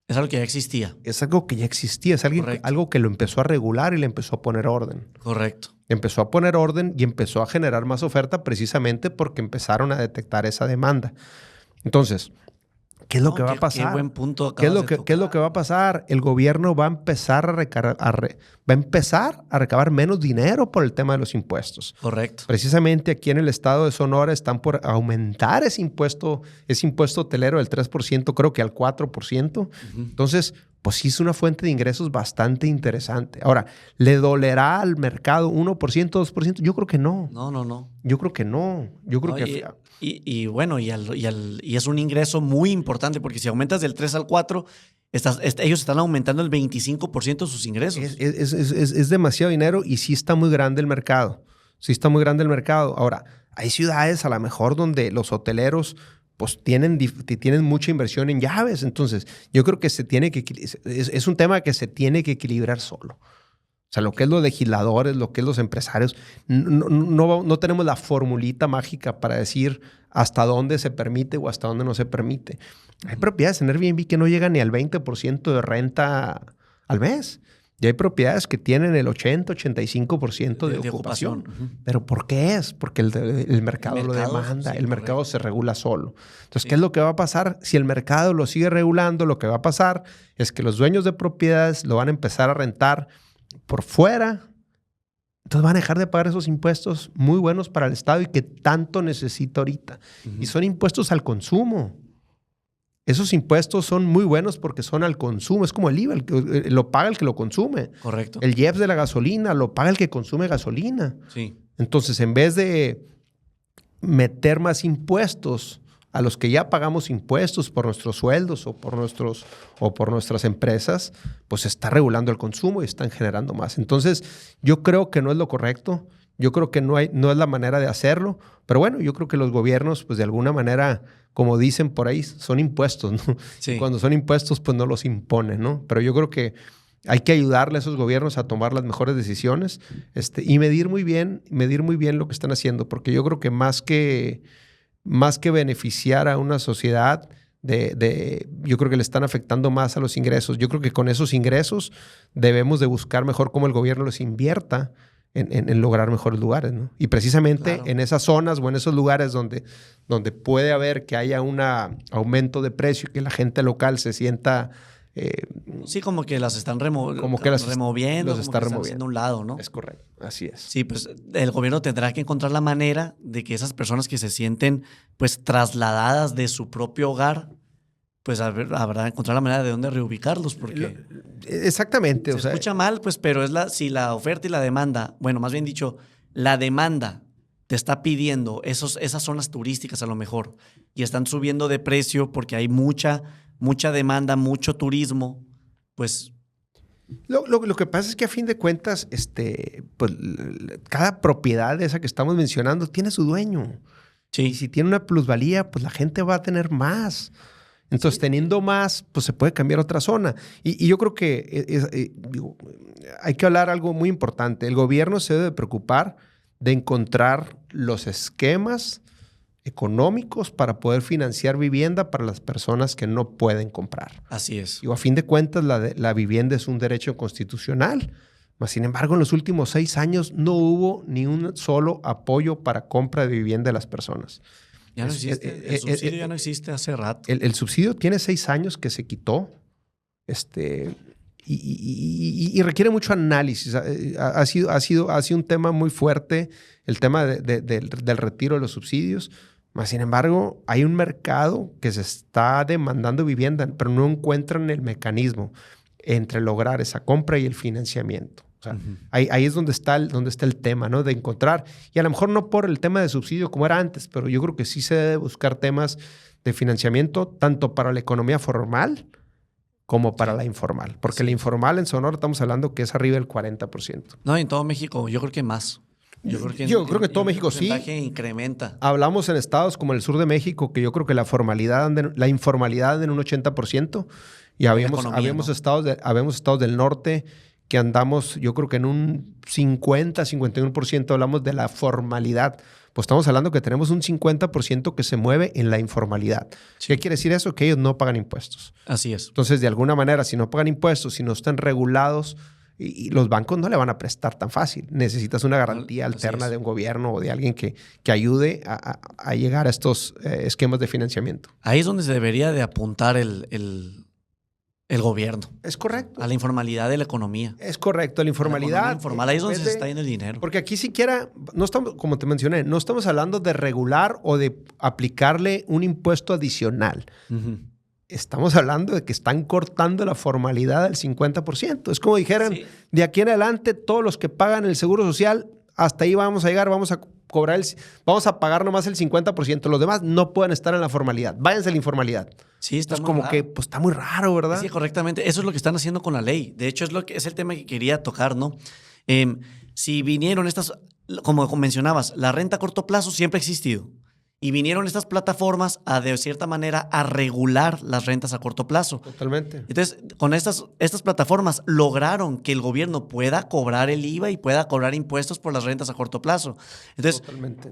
[SPEAKER 1] Es algo que ya existía.
[SPEAKER 2] Es algo que ya existía. Es algo que lo empezó a regular y le empezó a poner orden.
[SPEAKER 1] Correcto.
[SPEAKER 2] Empezó a poner orden y empezó a generar más oferta precisamente porque empezaron a detectar esa demanda. Entonces, ¿qué es lo que va a pasar?
[SPEAKER 1] Qué buen punto
[SPEAKER 2] ¿Qué es lo que va a pasar? El gobierno va a empezar a recabar menos dinero por el tema de los impuestos.
[SPEAKER 1] Correcto.
[SPEAKER 2] Precisamente aquí en el estado de Sonora están por aumentar ese impuesto hotelero del 3%, creo que al 4%. Uh-huh. Entonces, pues sí es una fuente de ingresos bastante interesante. Ahora, ¿le dolerá al mercado 1%, 2%? Yo creo que no.
[SPEAKER 1] No.
[SPEAKER 2] Yo creo que no. Yo creo que...
[SPEAKER 1] Y es un ingreso muy importante, porque si aumentas del 3 al 4, ellos están aumentando el 25% de sus ingresos.
[SPEAKER 2] Es demasiado dinero y sí está muy grande el mercado. Sí está muy grande el mercado. Ahora, hay ciudades a lo mejor donde los hoteleros pues tienen mucha inversión en llaves. Entonces, yo creo que es un tema que se tiene que equilibrar solo. O sea, lo que es los legisladores, lo que es los empresarios, no tenemos la formulita mágica para decir hasta dónde se permite o hasta dónde no se permite. Hay propiedades en Airbnb que no llegan ni al 20% de renta al mes. Y hay propiedades que tienen el 80-85% de ocupación. Uh-huh. ¿Pero por qué es? Porque el mercado lo demanda. Sí, el mercado se regula solo. Entonces, ¿qué es lo que va a pasar? Si el mercado lo sigue regulando, lo que va a pasar es que los dueños de propiedades lo van a empezar a rentar por fuera. Entonces van a dejar de pagar esos impuestos muy buenos para el Estado y que tanto necesita ahorita. Uh-huh. Y son impuestos al consumo. Esos impuestos son muy buenos porque son al consumo. Es como el IVA, lo paga el que lo consume.
[SPEAKER 1] Correcto.
[SPEAKER 2] El IEPS de la gasolina lo paga el que consume gasolina.
[SPEAKER 1] Sí.
[SPEAKER 2] Entonces, en vez de meter más impuestos a los que ya pagamos impuestos por nuestros sueldos o por nuestras empresas, pues se está regulando el consumo y están generando más. Entonces, yo creo que no es lo correcto. Yo creo que no es la manera de hacerlo. Pero bueno, yo creo que los gobiernos, pues de alguna manera, como dicen por ahí, son impuestos, ¿no? Sí. Y cuando son impuestos, pues no los imponen, ¿no? Pero yo creo que hay que ayudarle a esos gobiernos a tomar las mejores decisiones y medir muy bien lo que están haciendo. Porque yo creo que más que beneficiar a una sociedad, yo creo que le están afectando más a los ingresos. Yo creo que con esos ingresos debemos de buscar mejor cómo el gobierno los invierta en lograr mejores lugares, ¿no? Y precisamente en esas zonas o en esos lugares donde puede haber que haya un aumento de precio y que la gente local se sienta...
[SPEAKER 1] sí, como que las están removiendo, como que están haciendo un lado, ¿no?
[SPEAKER 2] Es correcto, así es.
[SPEAKER 1] Sí, pues el gobierno tendrá que encontrar la manera de que esas personas que se sienten pues trasladadas de su propio hogar, pues habrá encontrar la manera de dónde reubicarlos, porque...
[SPEAKER 2] Exactamente.
[SPEAKER 1] Se escucha mal, pues, pero si la oferta y la demanda, bueno, más bien dicho, la demanda te está pidiendo esas zonas turísticas a lo mejor y están subiendo de precio porque hay mucha demanda, mucho turismo, pues
[SPEAKER 2] Lo que pasa es que a fin de cuentas, pues, cada propiedad de esa que estamos mencionando tiene su dueño.
[SPEAKER 1] Sí.
[SPEAKER 2] Y si tiene una plusvalía, pues la gente va a tener más. Entonces, teniendo más, pues se puede cambiar a otra zona. Y yo creo que hay que hablar algo muy importante. El gobierno se debe preocupar de encontrar los esquemas económicos para poder financiar vivienda para las personas que no pueden comprar.
[SPEAKER 1] Así es.
[SPEAKER 2] Y a fin de cuentas, la vivienda es un derecho constitucional. Sin embargo, en los últimos 6 años no hubo ni un solo apoyo para compra de vivienda de las personas.
[SPEAKER 1] Ya no existe. El subsidio ya no existe hace rato.
[SPEAKER 2] El subsidio tiene 6 años que se quitó. Y requiere mucho análisis. Ha sido un tema muy fuerte el tema del retiro de los subsidios. Sin embargo, hay un mercado que se está demandando vivienda, pero no encuentran el mecanismo entre lograr esa compra y el financiamiento. O sea, ahí es donde está el tema, ¿no? De encontrar, y a lo mejor no por el tema de subsidio como era antes, pero yo creo que sí se debe buscar temas de financiamiento tanto para la economía formal como para la informal. Porque la informal en Sonora estamos hablando que es arriba del 40%.
[SPEAKER 1] No, en todo México yo creo que más. Yo creo que
[SPEAKER 2] en todo México sí.
[SPEAKER 1] El porcentaje incrementa.
[SPEAKER 2] Hablamos en estados como el sur de México, que yo creo que la informalidad anda en un 80%. Y habíamos estados del norte que andamos, yo creo que en un 51% hablamos de la formalidad. Pues estamos hablando que tenemos un 50% que se mueve en la informalidad. Sí. ¿Qué quiere decir eso? Que ellos no pagan impuestos.
[SPEAKER 1] Así es.
[SPEAKER 2] Entonces, de alguna manera, si no pagan impuestos, si no están regulados, y los bancos no le van a prestar tan fácil. Necesitas una garantía alterna de un gobierno o de alguien que ayude a llegar a estos esquemas de financiamiento.
[SPEAKER 1] Ahí es donde se debería de apuntar el gobierno.
[SPEAKER 2] Es correcto.
[SPEAKER 1] A la informalidad de la economía.
[SPEAKER 2] Es correcto, la informalidad.
[SPEAKER 1] Informal, ahí es donde se está yendo el dinero.
[SPEAKER 2] Porque aquí siquiera, no estamos, como te mencioné, no estamos hablando de regular o de aplicarle un impuesto adicional. Estamos hablando de que están cortando la formalidad del 50%. Es como dijeran, de aquí en adelante, todos los que pagan el seguro social, hasta ahí vamos a llegar, vamos a pagar nomás el 50%. Los demás no pueden estar en la formalidad. Váyanse a la informalidad. Sí, está como raro. Que pues, está muy raro, ¿verdad?
[SPEAKER 1] Sí, correctamente. Eso es lo que están haciendo con la ley. De hecho, es el tema que quería tocar, ¿no? Si vinieron estas, como mencionabas, la renta a corto plazo siempre ha existido. Y vinieron estas plataformas de cierta manera, a regular las rentas a corto plazo.
[SPEAKER 2] Totalmente.
[SPEAKER 1] Entonces, con estas plataformas lograron que el gobierno pueda cobrar el IVA y pueda cobrar impuestos por las rentas a corto plazo. Entonces,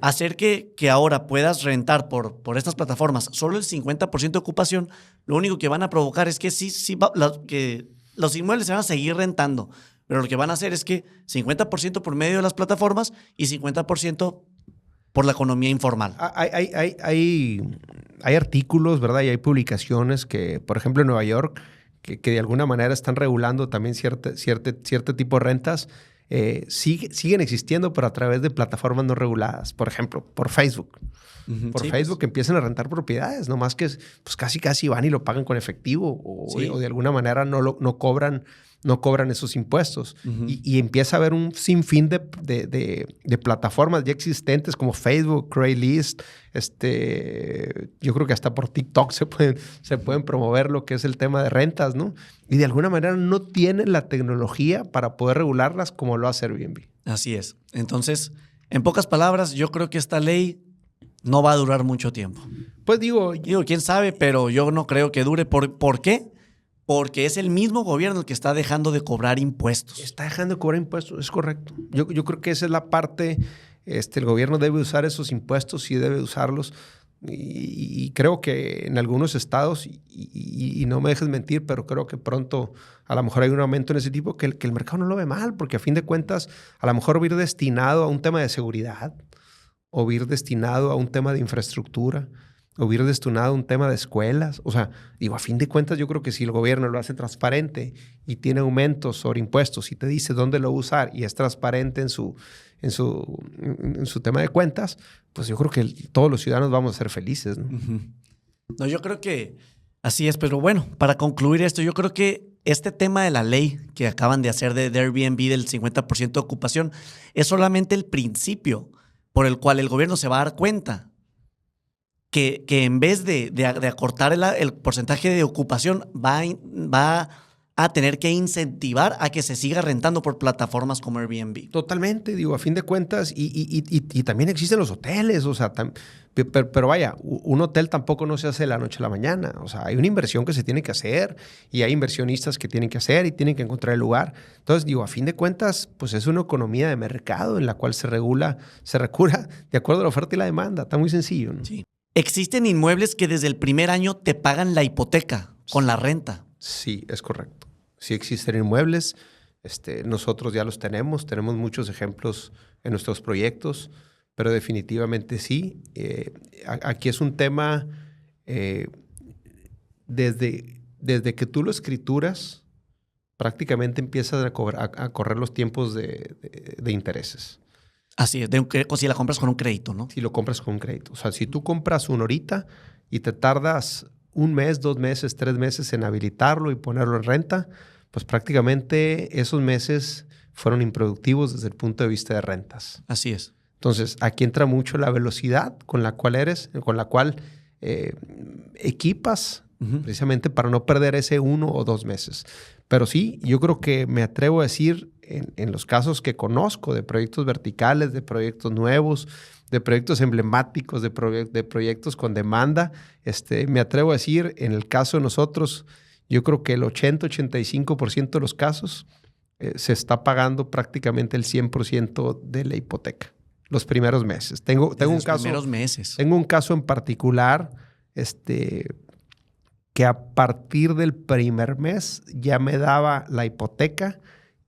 [SPEAKER 1] hacer que ahora puedas rentar por estas plataformas solo el 50% de ocupación, lo único que van a provocar es que que los inmuebles se van a seguir rentando. Pero lo que van a hacer es que 50% por medio de las plataformas y 50% por la economía informal.
[SPEAKER 2] Hay artículos, ¿verdad? Y hay publicaciones que, por ejemplo, en Nueva York, que de alguna manera están regulando también cierto tipo de rentas, siguen existiendo, pero a través de plataformas no reguladas. Por ejemplo, por Facebook. Por Facebook empiezan a rentar propiedades, nomás que pues casi van y lo pagan con efectivo o de alguna manera no cobran esos impuestos. Y empieza a haber un sinfín de plataformas ya existentes como Facebook, Craigslist. Yo creo que hasta por TikTok se pueden promover lo que es el tema de rentas, ¿no? Y de alguna manera no tienen la tecnología para poder regularlas como lo hace Airbnb.
[SPEAKER 1] Así es. Entonces, en pocas palabras, yo creo que esta ley no va a durar mucho tiempo.
[SPEAKER 2] Pues digo,
[SPEAKER 1] quién sabe, pero yo no creo que dure. ¿Por qué? Porque es el mismo gobierno el que está dejando de cobrar impuestos.
[SPEAKER 2] Está dejando de cobrar impuestos, es correcto. Yo creo que esa es la parte, el gobierno debe usar esos impuestos, sí debe usarlos. Y creo que en algunos estados, y no me dejes mentir, pero creo que pronto a lo mejor hay un aumento en ese tipo, que el mercado no lo ve mal, porque a fin de cuentas a lo mejor va a ir destinado a un tema de seguridad, o va a ir destinado a un tema de infraestructura, o ir destinado a un tema de escuelas. O sea, a fin de cuentas yo creo que si el gobierno lo hace transparente y tiene aumentos sobre impuestos y te dice dónde lo va a usar y es transparente en su tema de cuentas, pues yo creo que todos los ciudadanos vamos a ser felices, ¿no?
[SPEAKER 1] No, yo creo que así es. Pero bueno, para concluir esto, yo creo que este tema de la ley que acaban de hacer de Airbnb del 50% de ocupación es solamente el principio por el cual el gobierno se va a dar cuenta que en vez de acortar el porcentaje de ocupación, va a tener que incentivar a que se siga rentando por plataformas como Airbnb.
[SPEAKER 2] Totalmente, digo, a fin de cuentas, y también existen los hoteles, o sea, pero vaya, un hotel tampoco no se hace de la noche a la mañana, o sea, hay una inversión que se tiene que hacer y hay inversionistas que tienen que hacer y tienen que encontrar el lugar. Entonces, digo, a fin de cuentas, pues es una economía de mercado en la cual se recula de acuerdo a la oferta y la demanda, está muy sencillo, ¿no?
[SPEAKER 1] Sí. Existen inmuebles que desde el primer año te pagan la hipoteca con la renta.
[SPEAKER 2] Sí, es correcto. Sí existen inmuebles, nosotros ya los tenemos muchos ejemplos en nuestros proyectos, pero definitivamente sí. Aquí es un tema, desde que tú lo escrituras, prácticamente empiezas a correr los tiempos de intereses.
[SPEAKER 1] Así es, si la compras con un crédito, ¿no?
[SPEAKER 2] Si lo compras con un crédito. O sea, si tú compras uno ahorita y te tardas 1 mes, 2 meses, 3 meses en habilitarlo y ponerlo en renta, pues prácticamente esos meses fueron improductivos desde el punto de vista de rentas.
[SPEAKER 1] Así es.
[SPEAKER 2] Entonces, aquí entra mucho la velocidad con la cual equipas, precisamente para no perder ese 1 o 2 meses. Pero sí, yo creo que me atrevo a decir, en los casos que conozco de proyectos verticales, de proyectos nuevos, de proyectos emblemáticos, de proyectos con demanda, me atrevo a decir, en el caso de nosotros, yo creo que el 80-85% de los casos se está pagando prácticamente el 100% de la hipoteca los primeros meses. Tengo un caso.
[SPEAKER 1] Primeros meses.
[SPEAKER 2] Tengo un caso en particular, que a partir del primer mes ya me daba la hipoteca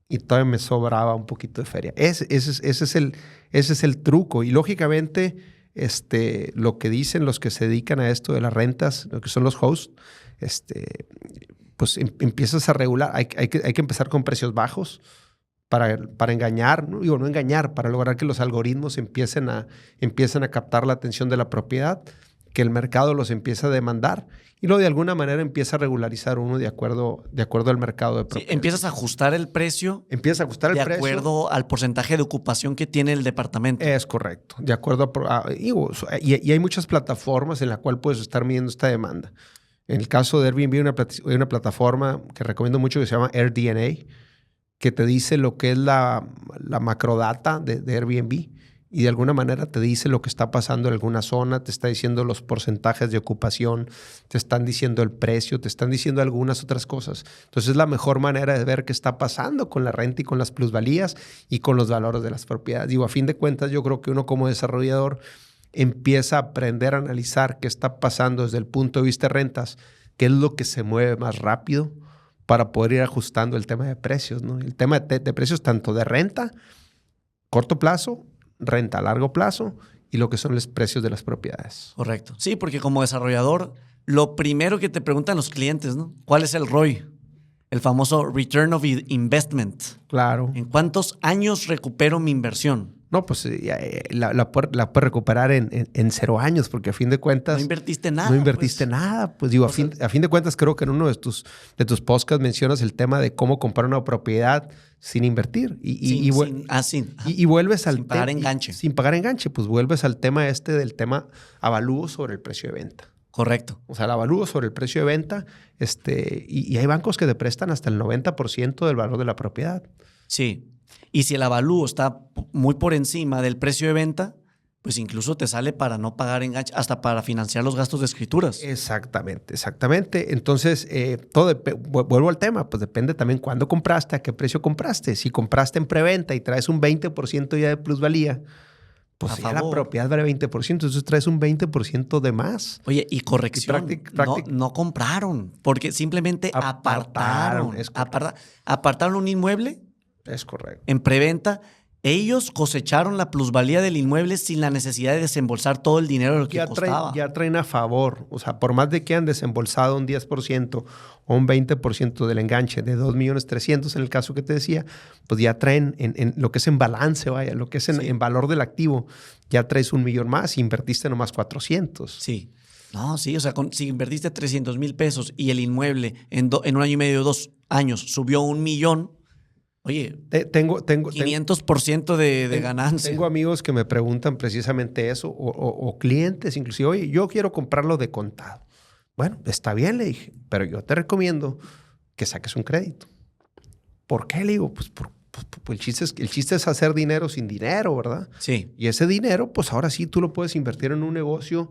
[SPEAKER 2] y todavía me sobraba un poquito de feria. Ese es el truco. Y lógicamente, lo que dicen los que se dedican a esto de las rentas, lo que son los hosts, pues empiezas a regular. Hay que empezar con precios bajos para engañar, no engañar, para lograr que los algoritmos empiecen a captar la atención de la propiedad, que el mercado los empieza a demandar y luego de alguna manera empieza a regularizar uno de acuerdo al mercado de propiedad.
[SPEAKER 1] Sí, empiezas a ajustar el precio.
[SPEAKER 2] Empieza a ajustar el precio.
[SPEAKER 1] De acuerdo al porcentaje de ocupación que tiene el departamento.
[SPEAKER 2] Es correcto. De acuerdo y hay muchas plataformas en las cuales puedes estar midiendo esta demanda. En el caso de Airbnb hay una plataforma que recomiendo mucho que se llama AirDNA, que te dice lo que es la macrodata de Airbnb y de alguna manera te dice lo que está pasando en alguna zona, te está diciendo los porcentajes de ocupación, te están diciendo el precio, te están diciendo algunas otras cosas. Entonces es la mejor manera de ver qué está pasando con la renta y con las plusvalías y con los valores de las propiedades. Digo, a fin de cuentas, yo creo que uno como desarrollador empieza a aprender a analizar qué está pasando desde el punto de vista de rentas, qué es lo que se mueve más rápido para poder ir ajustando el tema de precios, ¿no? El tema de precios tanto de renta, corto plazo, renta a largo plazo y lo que son los precios de las propiedades.
[SPEAKER 1] Correcto. Sí, porque como desarrollador, lo primero que te preguntan los clientes, ¿no? ¿Cuál es el ROI? El famoso Return of Investment.
[SPEAKER 2] Claro.
[SPEAKER 1] ¿En cuántos años recupero mi inversión?
[SPEAKER 2] No, pues la puedes recuperar en 0 años, porque a fin de cuentas...
[SPEAKER 1] No invertiste nada.
[SPEAKER 2] No invertiste nada. Pues digo, a fin de cuentas, creo que en uno de tus podcasts mencionas el tema de cómo comprar una propiedad sin invertir. Y vuelves al
[SPEAKER 1] sin pagar enganche.
[SPEAKER 2] Sin pagar enganche, pues vuelves al tema del tema avalúo sobre el precio de venta.
[SPEAKER 1] Correcto.
[SPEAKER 2] O sea, el avalúo sobre el precio de venta, y hay bancos que te prestan hasta el 90% del valor de la propiedad.
[SPEAKER 1] Sí. Y si el avalúo está muy por encima del precio de venta, pues incluso te sale para no pagar enganche, hasta para financiar los gastos de escrituras.
[SPEAKER 2] Exactamente. Entonces, vuelvo al tema, pues depende también cuándo compraste, a qué precio compraste. Si compraste en preventa y traes un 20% ya de plusvalía, pues ya la propiedad vale 20%, entonces traes un 20% de más.
[SPEAKER 1] Oye, y corrección, no compraron, porque simplemente apartaron un inmueble.
[SPEAKER 2] Es correcto.
[SPEAKER 1] En preventa, ellos cosecharon la plusvalía del inmueble sin la necesidad de desembolsar todo el dinero de lo que costaba.
[SPEAKER 2] Ya traen a favor. O sea, por más de que han desembolsado un 10% o un 20% del enganche de 2.300.000 en el caso que te decía, pues ya traen en lo que es en balance, vaya, lo que es en valor del activo, ya traes 1,000,000 más y invertiste nomás 400.
[SPEAKER 1] Sí. No, sí, o sea, si invertiste 300,000 pesos y el inmueble en 1 año y medio, 2 años, subió 1,000,000, oye, tengo 500% de ganancia.
[SPEAKER 2] Tengo amigos que me preguntan precisamente eso, o clientes inclusive, oye, yo quiero comprarlo de contado. Bueno, está bien, le dije, pero yo te recomiendo que saques un crédito. ¿Por qué? Le digo, pues el chiste es hacer dinero sin dinero, ¿verdad?
[SPEAKER 1] Sí.
[SPEAKER 2] Y ese dinero, pues ahora sí tú lo puedes invertir en un negocio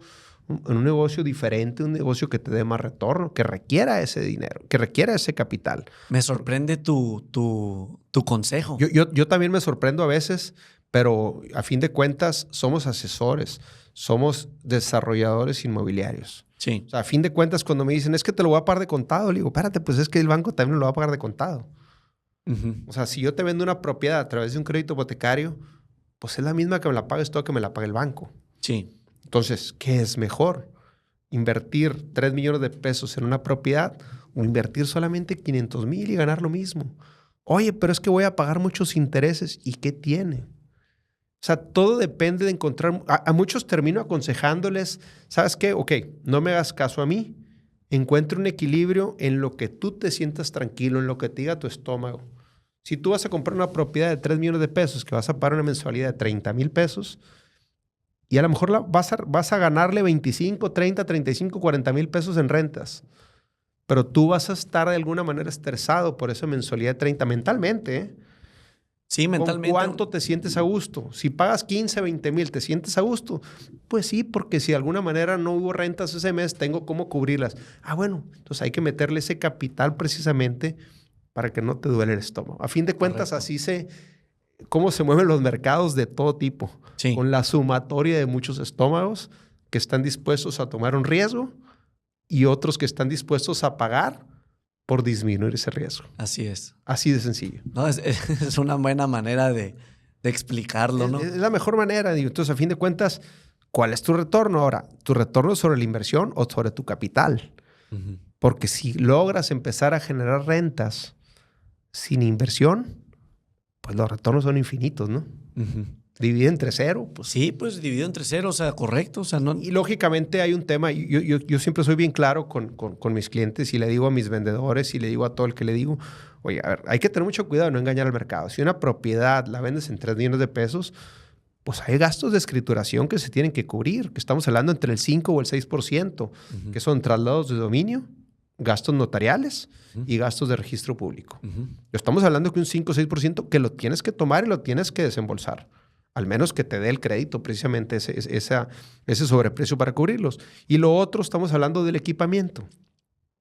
[SPEAKER 2] diferente, un negocio que te dé más retorno, que requiera ese dinero, que requiera ese capital.
[SPEAKER 1] Me sorprende tu consejo.
[SPEAKER 2] Yo también me sorprendo a veces, pero a fin de cuentas somos asesores, somos desarrolladores inmobiliarios.
[SPEAKER 1] Sí.
[SPEAKER 2] O sea, a fin de cuentas cuando me dicen, es que te lo voy a pagar de contado, le digo, espérate, pues es que el banco también lo va a pagar de contado. O sea, si yo te vendo una propiedad a través de un crédito hipotecario, pues es la misma que me la pagues tú que me la pague el banco.
[SPEAKER 1] Sí.
[SPEAKER 2] Entonces, ¿qué es mejor? ¿Invertir 3 millones de pesos en una propiedad o invertir solamente 500,000 y ganar lo mismo? Oye, pero es que voy a pagar muchos intereses. ¿Y qué tiene? O sea, todo depende de encontrar... A muchos termino aconsejándoles, ¿sabes qué? Ok, no me hagas caso a mí. Encuentra un equilibrio en lo que tú te sientas tranquilo, en lo que te diga tu estómago. Si tú vas a comprar una propiedad de 3 millones de pesos, que vas a pagar una mensualidad de 30,000 pesos, y a lo mejor vas a ganarle 25, 30, 35, 40,000 pesos en rentas. Pero tú vas a estar de alguna manera estresado por esa mensualidad de 30 mentalmente, ¿eh?
[SPEAKER 1] Sí, mentalmente.
[SPEAKER 2] ¿Con cuánto te sientes a gusto? Si pagas 15, 20,000, ¿te sientes a gusto? Pues sí, porque si de alguna manera no hubo rentas ese mes, tengo cómo cubrirlas. Ah, bueno, entonces hay que meterle ese capital precisamente para que no te duele el estómago. A fin de cuentas,
[SPEAKER 1] Correcto.
[SPEAKER 2] cómo se mueven los mercados de todo tipo.
[SPEAKER 1] Sí.
[SPEAKER 2] Con la sumatoria de muchos estómagos que están dispuestos a tomar un riesgo y otros que están dispuestos a pagar por disminuir ese riesgo.
[SPEAKER 1] Así es.
[SPEAKER 2] Así de sencillo.
[SPEAKER 1] No, es una buena manera de explicarlo, ¿no?
[SPEAKER 2] Es la mejor manera. Digo. Entonces, a fin de cuentas, ¿cuál es tu retorno? Ahora, ¿tu retorno es sobre la inversión o sobre tu capital?
[SPEAKER 1] Uh-huh.
[SPEAKER 2] Porque si logras empezar a generar rentas sin inversión, pues los retornos son infinitos, ¿no?
[SPEAKER 1] Uh-huh.
[SPEAKER 2] Divide entre cero. Pues.
[SPEAKER 1] Sí, pues dividido entre cero, o sea, correcto. O sea, no...
[SPEAKER 2] Y lógicamente hay un tema, yo siempre soy bien claro con mis clientes y le digo a mis vendedores y le digo a todo el que le digo, oye, a ver, hay que tener mucho cuidado de no engañar al mercado. Si una propiedad la vendes en 3 millones de pesos, pues hay gastos de escrituración que se tienen que cubrir, que estamos hablando entre el 5 o el 6%, uh-huh. que son traslados de dominio, gastos notariales uh-huh. y gastos de registro público. Uh-huh. Estamos hablando que un 5 o 6% que lo tienes que tomar y lo tienes que desembolsar. Al menos que te dé el crédito, precisamente ese sobreprecio para cubrirlos. Y lo otro, estamos hablando del equipamiento.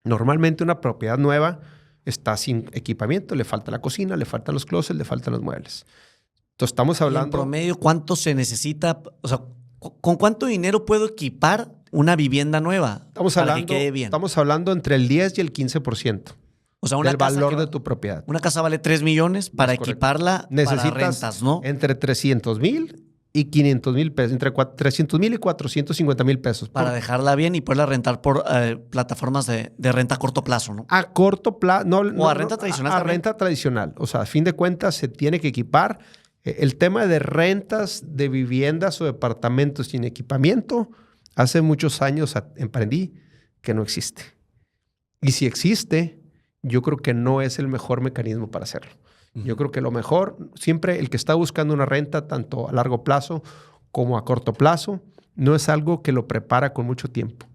[SPEAKER 2] Normalmente una propiedad nueva está sin equipamiento. Le falta la cocina, le faltan los closets, le faltan los muebles. Entonces estamos hablando...
[SPEAKER 1] ¿Y en promedio cuánto se necesita? O sea, ¿con cuánto dinero puedo equipar una vivienda nueva para que quede bien?
[SPEAKER 2] Estamos hablando entre el 10 y el 15%.
[SPEAKER 1] O sea, del
[SPEAKER 2] valor de tu propiedad.
[SPEAKER 1] Una casa vale 3 millones para equiparla para rentas, ¿no?
[SPEAKER 2] Entre 300,000 y 500,000 pesos. Entre 300,000 y 450,000 pesos.
[SPEAKER 1] Para dejarla bien y poderla rentar por plataformas de renta a corto plazo, ¿no?
[SPEAKER 2] A corto plazo.
[SPEAKER 1] O a renta tradicional.
[SPEAKER 2] A renta tradicional. O sea, a fin de cuentas se tiene que equipar. El tema de rentas de viviendas o departamentos sin equipamiento, hace muchos años emprendí que no existe. Y si existe, yo creo que no es el mejor mecanismo para hacerlo. Yo creo que lo mejor, siempre el que está buscando una renta, tanto a largo plazo como a corto plazo, no es algo que lo prepara con mucho tiempo.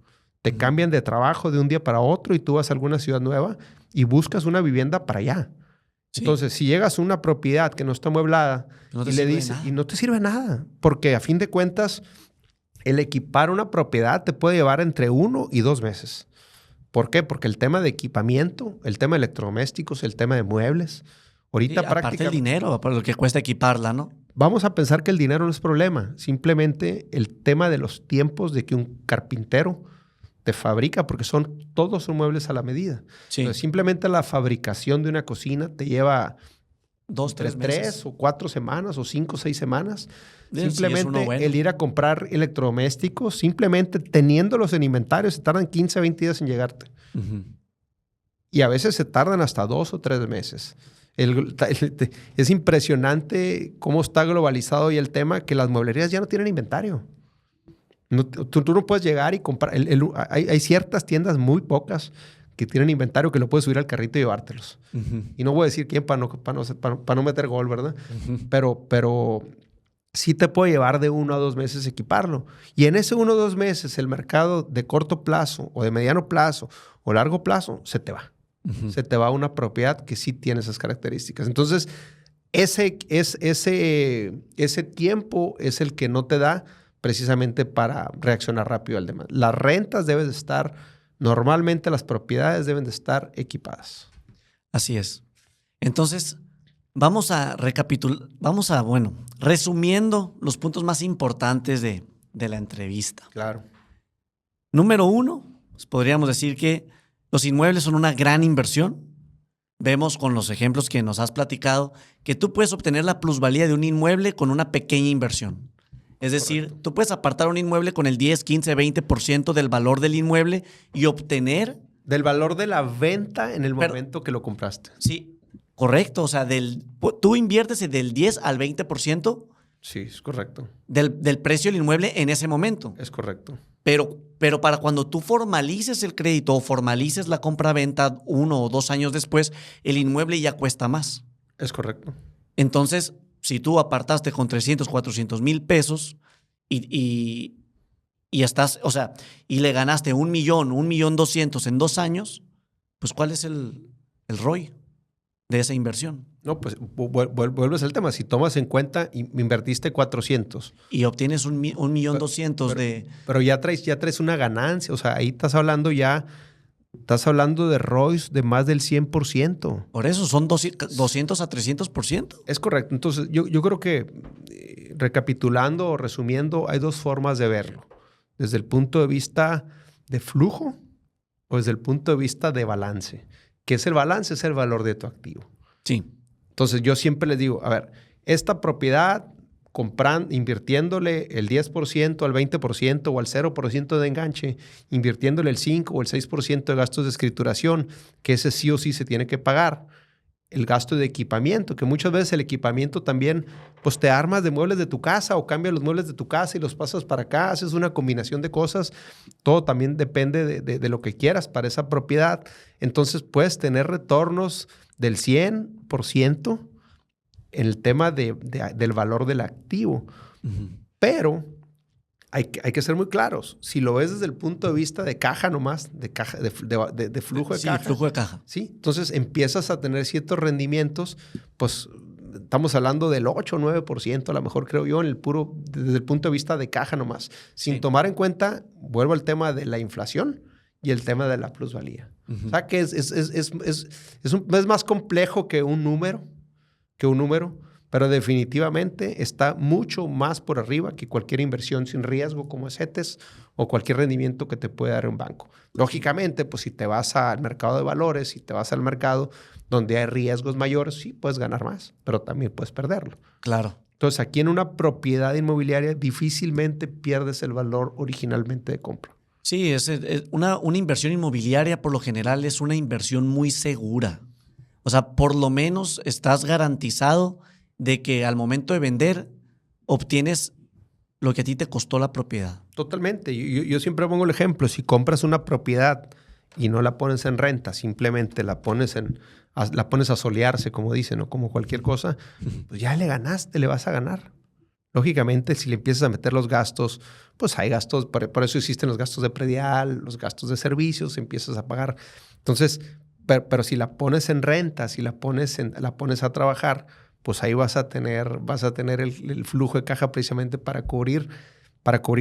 [SPEAKER 2] Te cambian de trabajo de un día para otro y tú vas a alguna ciudad nueva y buscas una vivienda para allá. Sí. Entonces, si llegas a una propiedad que no está amueblada y le dices, y no te sirve nada, porque a fin de cuentas, el equipar una propiedad te puede llevar entre 1 y 2 meses. ¿Por qué? Porque el tema de equipamiento, el tema de electrodomésticos, el tema de muebles, ahorita prácticamente...
[SPEAKER 1] Aparte el dinero, por lo que cuesta equiparla, ¿no?
[SPEAKER 2] Vamos a pensar que el dinero no es problema. Simplemente el tema de los tiempos de que un carpintero te fabrica, porque todos son muebles a la medida.
[SPEAKER 1] Sí.
[SPEAKER 2] Entonces, simplemente la fabricación de una cocina te lleva
[SPEAKER 1] 2, 3 meses.
[SPEAKER 2] 3 o 4 semanas o 5 o 6 semanas.
[SPEAKER 1] Sí,
[SPEAKER 2] simplemente el ir a comprar electrodomésticos, simplemente teniéndolos en inventario, se tardan 15 a 20 días en llegarte. Uh-huh. Y a veces se tardan hasta 2 o 3 meses. Es impresionante cómo está globalizado hoy el tema que las mueblerías ya no tienen inventario. Tú no puedes llegar y comprar. Hay ciertas tiendas, muy pocas, que tienen inventario que lo puedes subir al carrito y llevártelos. Uh-huh. Y no voy a decir quién para no meter gol, ¿verdad? Uh-huh. Pero sí te puede llevar de 1 a 2 meses equiparlo. Y en ese 1 o 2 meses el mercado de corto plazo o de mediano plazo o largo plazo se te va. se te va a una propiedad que sí tiene esas características. Entonces, ese tiempo es el que no te da precisamente para reaccionar rápido al demás. Las rentas deben de estar, normalmente las propiedades deben de estar equipadas.
[SPEAKER 1] Así es. Entonces, vamos a recapitular, resumiendo los puntos más importantes de la entrevista.
[SPEAKER 2] Claro.
[SPEAKER 1] Número 1, pues podríamos decir que los inmuebles son una gran inversión. Vemos con los ejemplos que nos has platicado que tú puedes obtener la plusvalía de un inmueble con una pequeña inversión. Es decir, correcto, tú puedes apartar un inmueble con el 10, 15, 20% del valor del inmueble y obtener...
[SPEAKER 2] Del valor de la venta en el momento que lo compraste.
[SPEAKER 1] Sí, correcto. O sea, tú inviertes del 10 al 20%.
[SPEAKER 2] Sí, es correcto.
[SPEAKER 1] Del precio del inmueble en ese momento.
[SPEAKER 2] Es correcto.
[SPEAKER 1] Pero para cuando tú formalices el crédito o formalices la compra-venta 1 o 2 años después, el inmueble ya cuesta más.
[SPEAKER 2] Es correcto.
[SPEAKER 1] Entonces, si tú apartaste con 300, 400 mil pesos y estás, o sea, y le ganaste 1 millón, 1.200.000 en 2 años, pues ¿cuál es el ROI de esa inversión?
[SPEAKER 2] No, pues vuelves al tema. Si tomas en cuenta, invertiste 400.
[SPEAKER 1] Y obtienes 1.200.000 de...
[SPEAKER 2] Pero ya traes una ganancia. O sea, ahí estás hablando de ROIs de más del 100%.
[SPEAKER 1] Por eso son 200 a 300%.
[SPEAKER 2] Es correcto. Entonces, yo creo que, recapitulando o resumiendo, hay 2 formas de verlo. Desde el punto de vista de flujo o desde el punto de vista de balance. ¿Qué es el balance? Es el valor de tu activo.
[SPEAKER 1] Sí.
[SPEAKER 2] Entonces, yo siempre les digo, a ver, esta propiedad, invirtiéndole el 10% al 20% o al 0% de enganche, invirtiéndole el 5 o el 6% de gastos de escrituración, que ese sí o sí se tiene que pagar. El gasto de equipamiento, que muchas veces el equipamiento también, pues te armas de muebles de tu casa o cambias los muebles de tu casa y los pasas para acá, haces una combinación de cosas. Todo también depende de lo que quieras para esa propiedad. Entonces puedes tener retornos del 100% en el tema del valor del activo. Uh-huh. Pero hay que ser muy claros. Si lo ves desde el punto de vista de caja nomás, de flujo de caja.
[SPEAKER 1] Sí, flujo de caja.
[SPEAKER 2] Sí, entonces empiezas a tener ciertos rendimientos, pues estamos hablando del 8 o 9%, a lo mejor creo yo, desde el punto de vista de caja nomás. Sin tomar en cuenta, vuelvo al tema de la inflación y el tema de la plusvalía. Uh-huh. O sea que es más complejo que un número, pero definitivamente está mucho más por arriba que cualquier inversión sin riesgo como es CETES o cualquier rendimiento que te pueda dar un banco. Lógicamente, pues si te vas al mercado de valores, si te vas al mercado donde hay riesgos mayores, sí puedes ganar más, pero también puedes perderlo.
[SPEAKER 1] Claro.
[SPEAKER 2] Entonces, aquí en una propiedad inmobiliaria difícilmente pierdes el valor originalmente de compra.
[SPEAKER 1] Sí, una inversión inmobiliaria por lo general es una inversión muy segura. O sea, por lo menos estás garantizado de que al momento de vender obtienes lo que a ti te costó la propiedad.
[SPEAKER 2] Totalmente. Yo siempre pongo el ejemplo. Si compras una propiedad y no la pones en renta, simplemente la pones a solearse, como dicen, o como cualquier cosa, pues ya le ganaste, le vas a ganar. Lógicamente, si le empiezas a meter los gastos, pues hay gastos, por eso existen los gastos de predial, los gastos de servicios, empiezas a pagar. Entonces, pero si la pones en renta, si la pones a trabajar, pues ahí vas a tener el flujo de caja precisamente para cubrir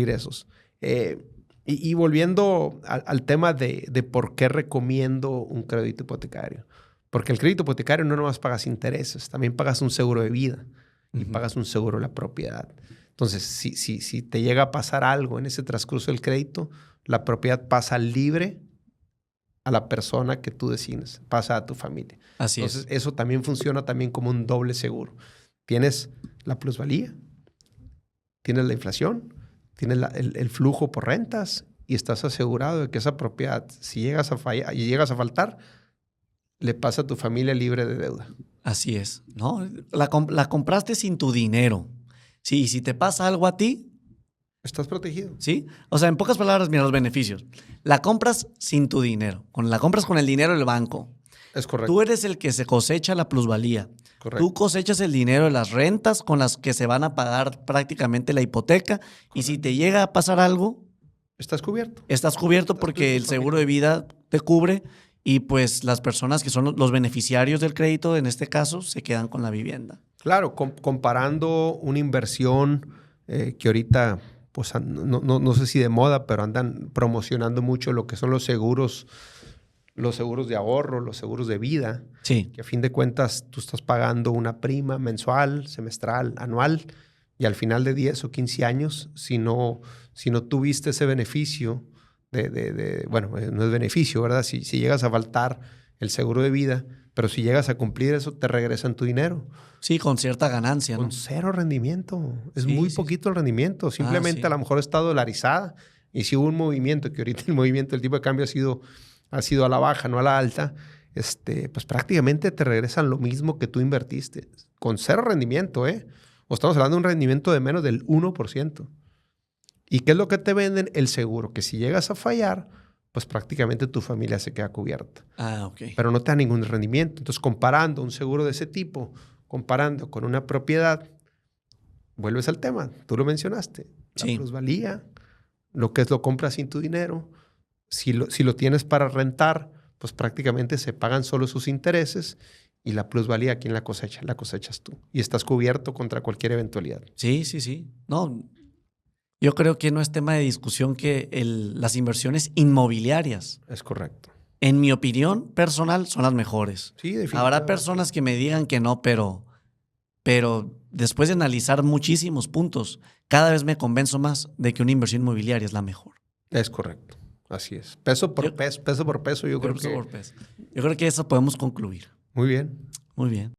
[SPEAKER 2] esos. Y volviendo al tema de por qué recomiendo un crédito hipotecario. Porque el crédito hipotecario no nomás pagas intereses, también pagas un seguro de vida y pagas un seguro de la propiedad. Entonces, si te llega a pasar algo en ese transcurso del crédito, la propiedad pasa libre a la persona que tú designes, pasa a tu familia.
[SPEAKER 1] Así
[SPEAKER 2] Entonces,
[SPEAKER 1] es.
[SPEAKER 2] eso también funciona también como un doble seguro. Tienes la plusvalía, tienes la inflación, tienes el flujo por rentas y estás asegurado de que esa propiedad, si llegas a fallar y llegas a faltar, le pasa a tu familia libre de deuda.
[SPEAKER 1] Así es. ¿No? La compraste sin tu dinero. Sí, y si te pasa algo a ti,
[SPEAKER 2] estás protegido.
[SPEAKER 1] ¿Sí? O sea, en pocas palabras, mira los beneficios. La compras sin tu dinero. La compras con el dinero del banco.
[SPEAKER 2] Es correcto.
[SPEAKER 1] Tú eres el que se cosecha la plusvalía.
[SPEAKER 2] Correcto.
[SPEAKER 1] Tú cosechas el dinero de las rentas con las que se van a pagar prácticamente la hipoteca. Correcto. Y si te llega a pasar algo...
[SPEAKER 2] Estás cubierto.
[SPEAKER 1] Estás cubierto porque el seguro de vida te cubre y pues las personas que son los beneficiarios del crédito, en este caso, se quedan con la vivienda.
[SPEAKER 2] Claro, comparando una inversión que ahorita, pues no sé si de moda, pero andan promocionando mucho lo que son los seguros de ahorro, los seguros de vida,
[SPEAKER 1] Sí.
[SPEAKER 2] que a fin de cuentas tú estás pagando una prima mensual, semestral, anual, y al final de 10 o 15 años, si no tuviste ese beneficio bueno, no es beneficio, ¿verdad? Si llegas a faltar el seguro de vida, pero si llegas a cumplir eso, te regresan tu dinero.
[SPEAKER 1] Sí, con cierta ganancia, ¿no?
[SPEAKER 2] Con cero rendimiento. Es
[SPEAKER 1] Sí,
[SPEAKER 2] muy
[SPEAKER 1] sí,
[SPEAKER 2] poquito el rendimiento. Simplemente
[SPEAKER 1] sí.
[SPEAKER 2] a lo mejor está dolarizada. Y si hubo un movimiento, que ahorita el movimiento del tipo de cambio ha sido a la baja, no a la alta, pues prácticamente te regresan lo mismo que tú invertiste. Con cero rendimiento, ¿eh? O estamos hablando de un rendimiento de menos del 1%. ¿Y qué es lo que te venden? El seguro, que si llegas a fallar, pues prácticamente tu familia se queda cubierta.
[SPEAKER 1] Ah, ok.
[SPEAKER 2] Pero no te da ningún rendimiento. Entonces, comparando un seguro de ese tipo, comparando con una propiedad, vuelves al tema. Tú lo mencionaste. La
[SPEAKER 1] Sí.
[SPEAKER 2] plusvalía, lo que es lo compras sin tu dinero. Si lo tienes para rentar, pues prácticamente se pagan solo sus intereses y la plusvalía, ¿quién la cosecha? La cosechas tú. Y estás cubierto contra cualquier eventualidad.
[SPEAKER 1] Sí, sí, sí. No, yo creo que no es tema de discusión que las inversiones inmobiliarias,
[SPEAKER 2] Es correcto.
[SPEAKER 1] en mi opinión personal, son las mejores.
[SPEAKER 2] Sí, definitivamente.
[SPEAKER 1] Habrá personas que me digan que no, pero después de analizar muchísimos puntos, cada vez me convenzo más de que una inversión inmobiliaria es la mejor.
[SPEAKER 2] Es correcto. Así es. Peso por peso, yo creo que...
[SPEAKER 1] Yo creo que eso podemos concluir.
[SPEAKER 2] Muy bien.
[SPEAKER 1] Muy bien.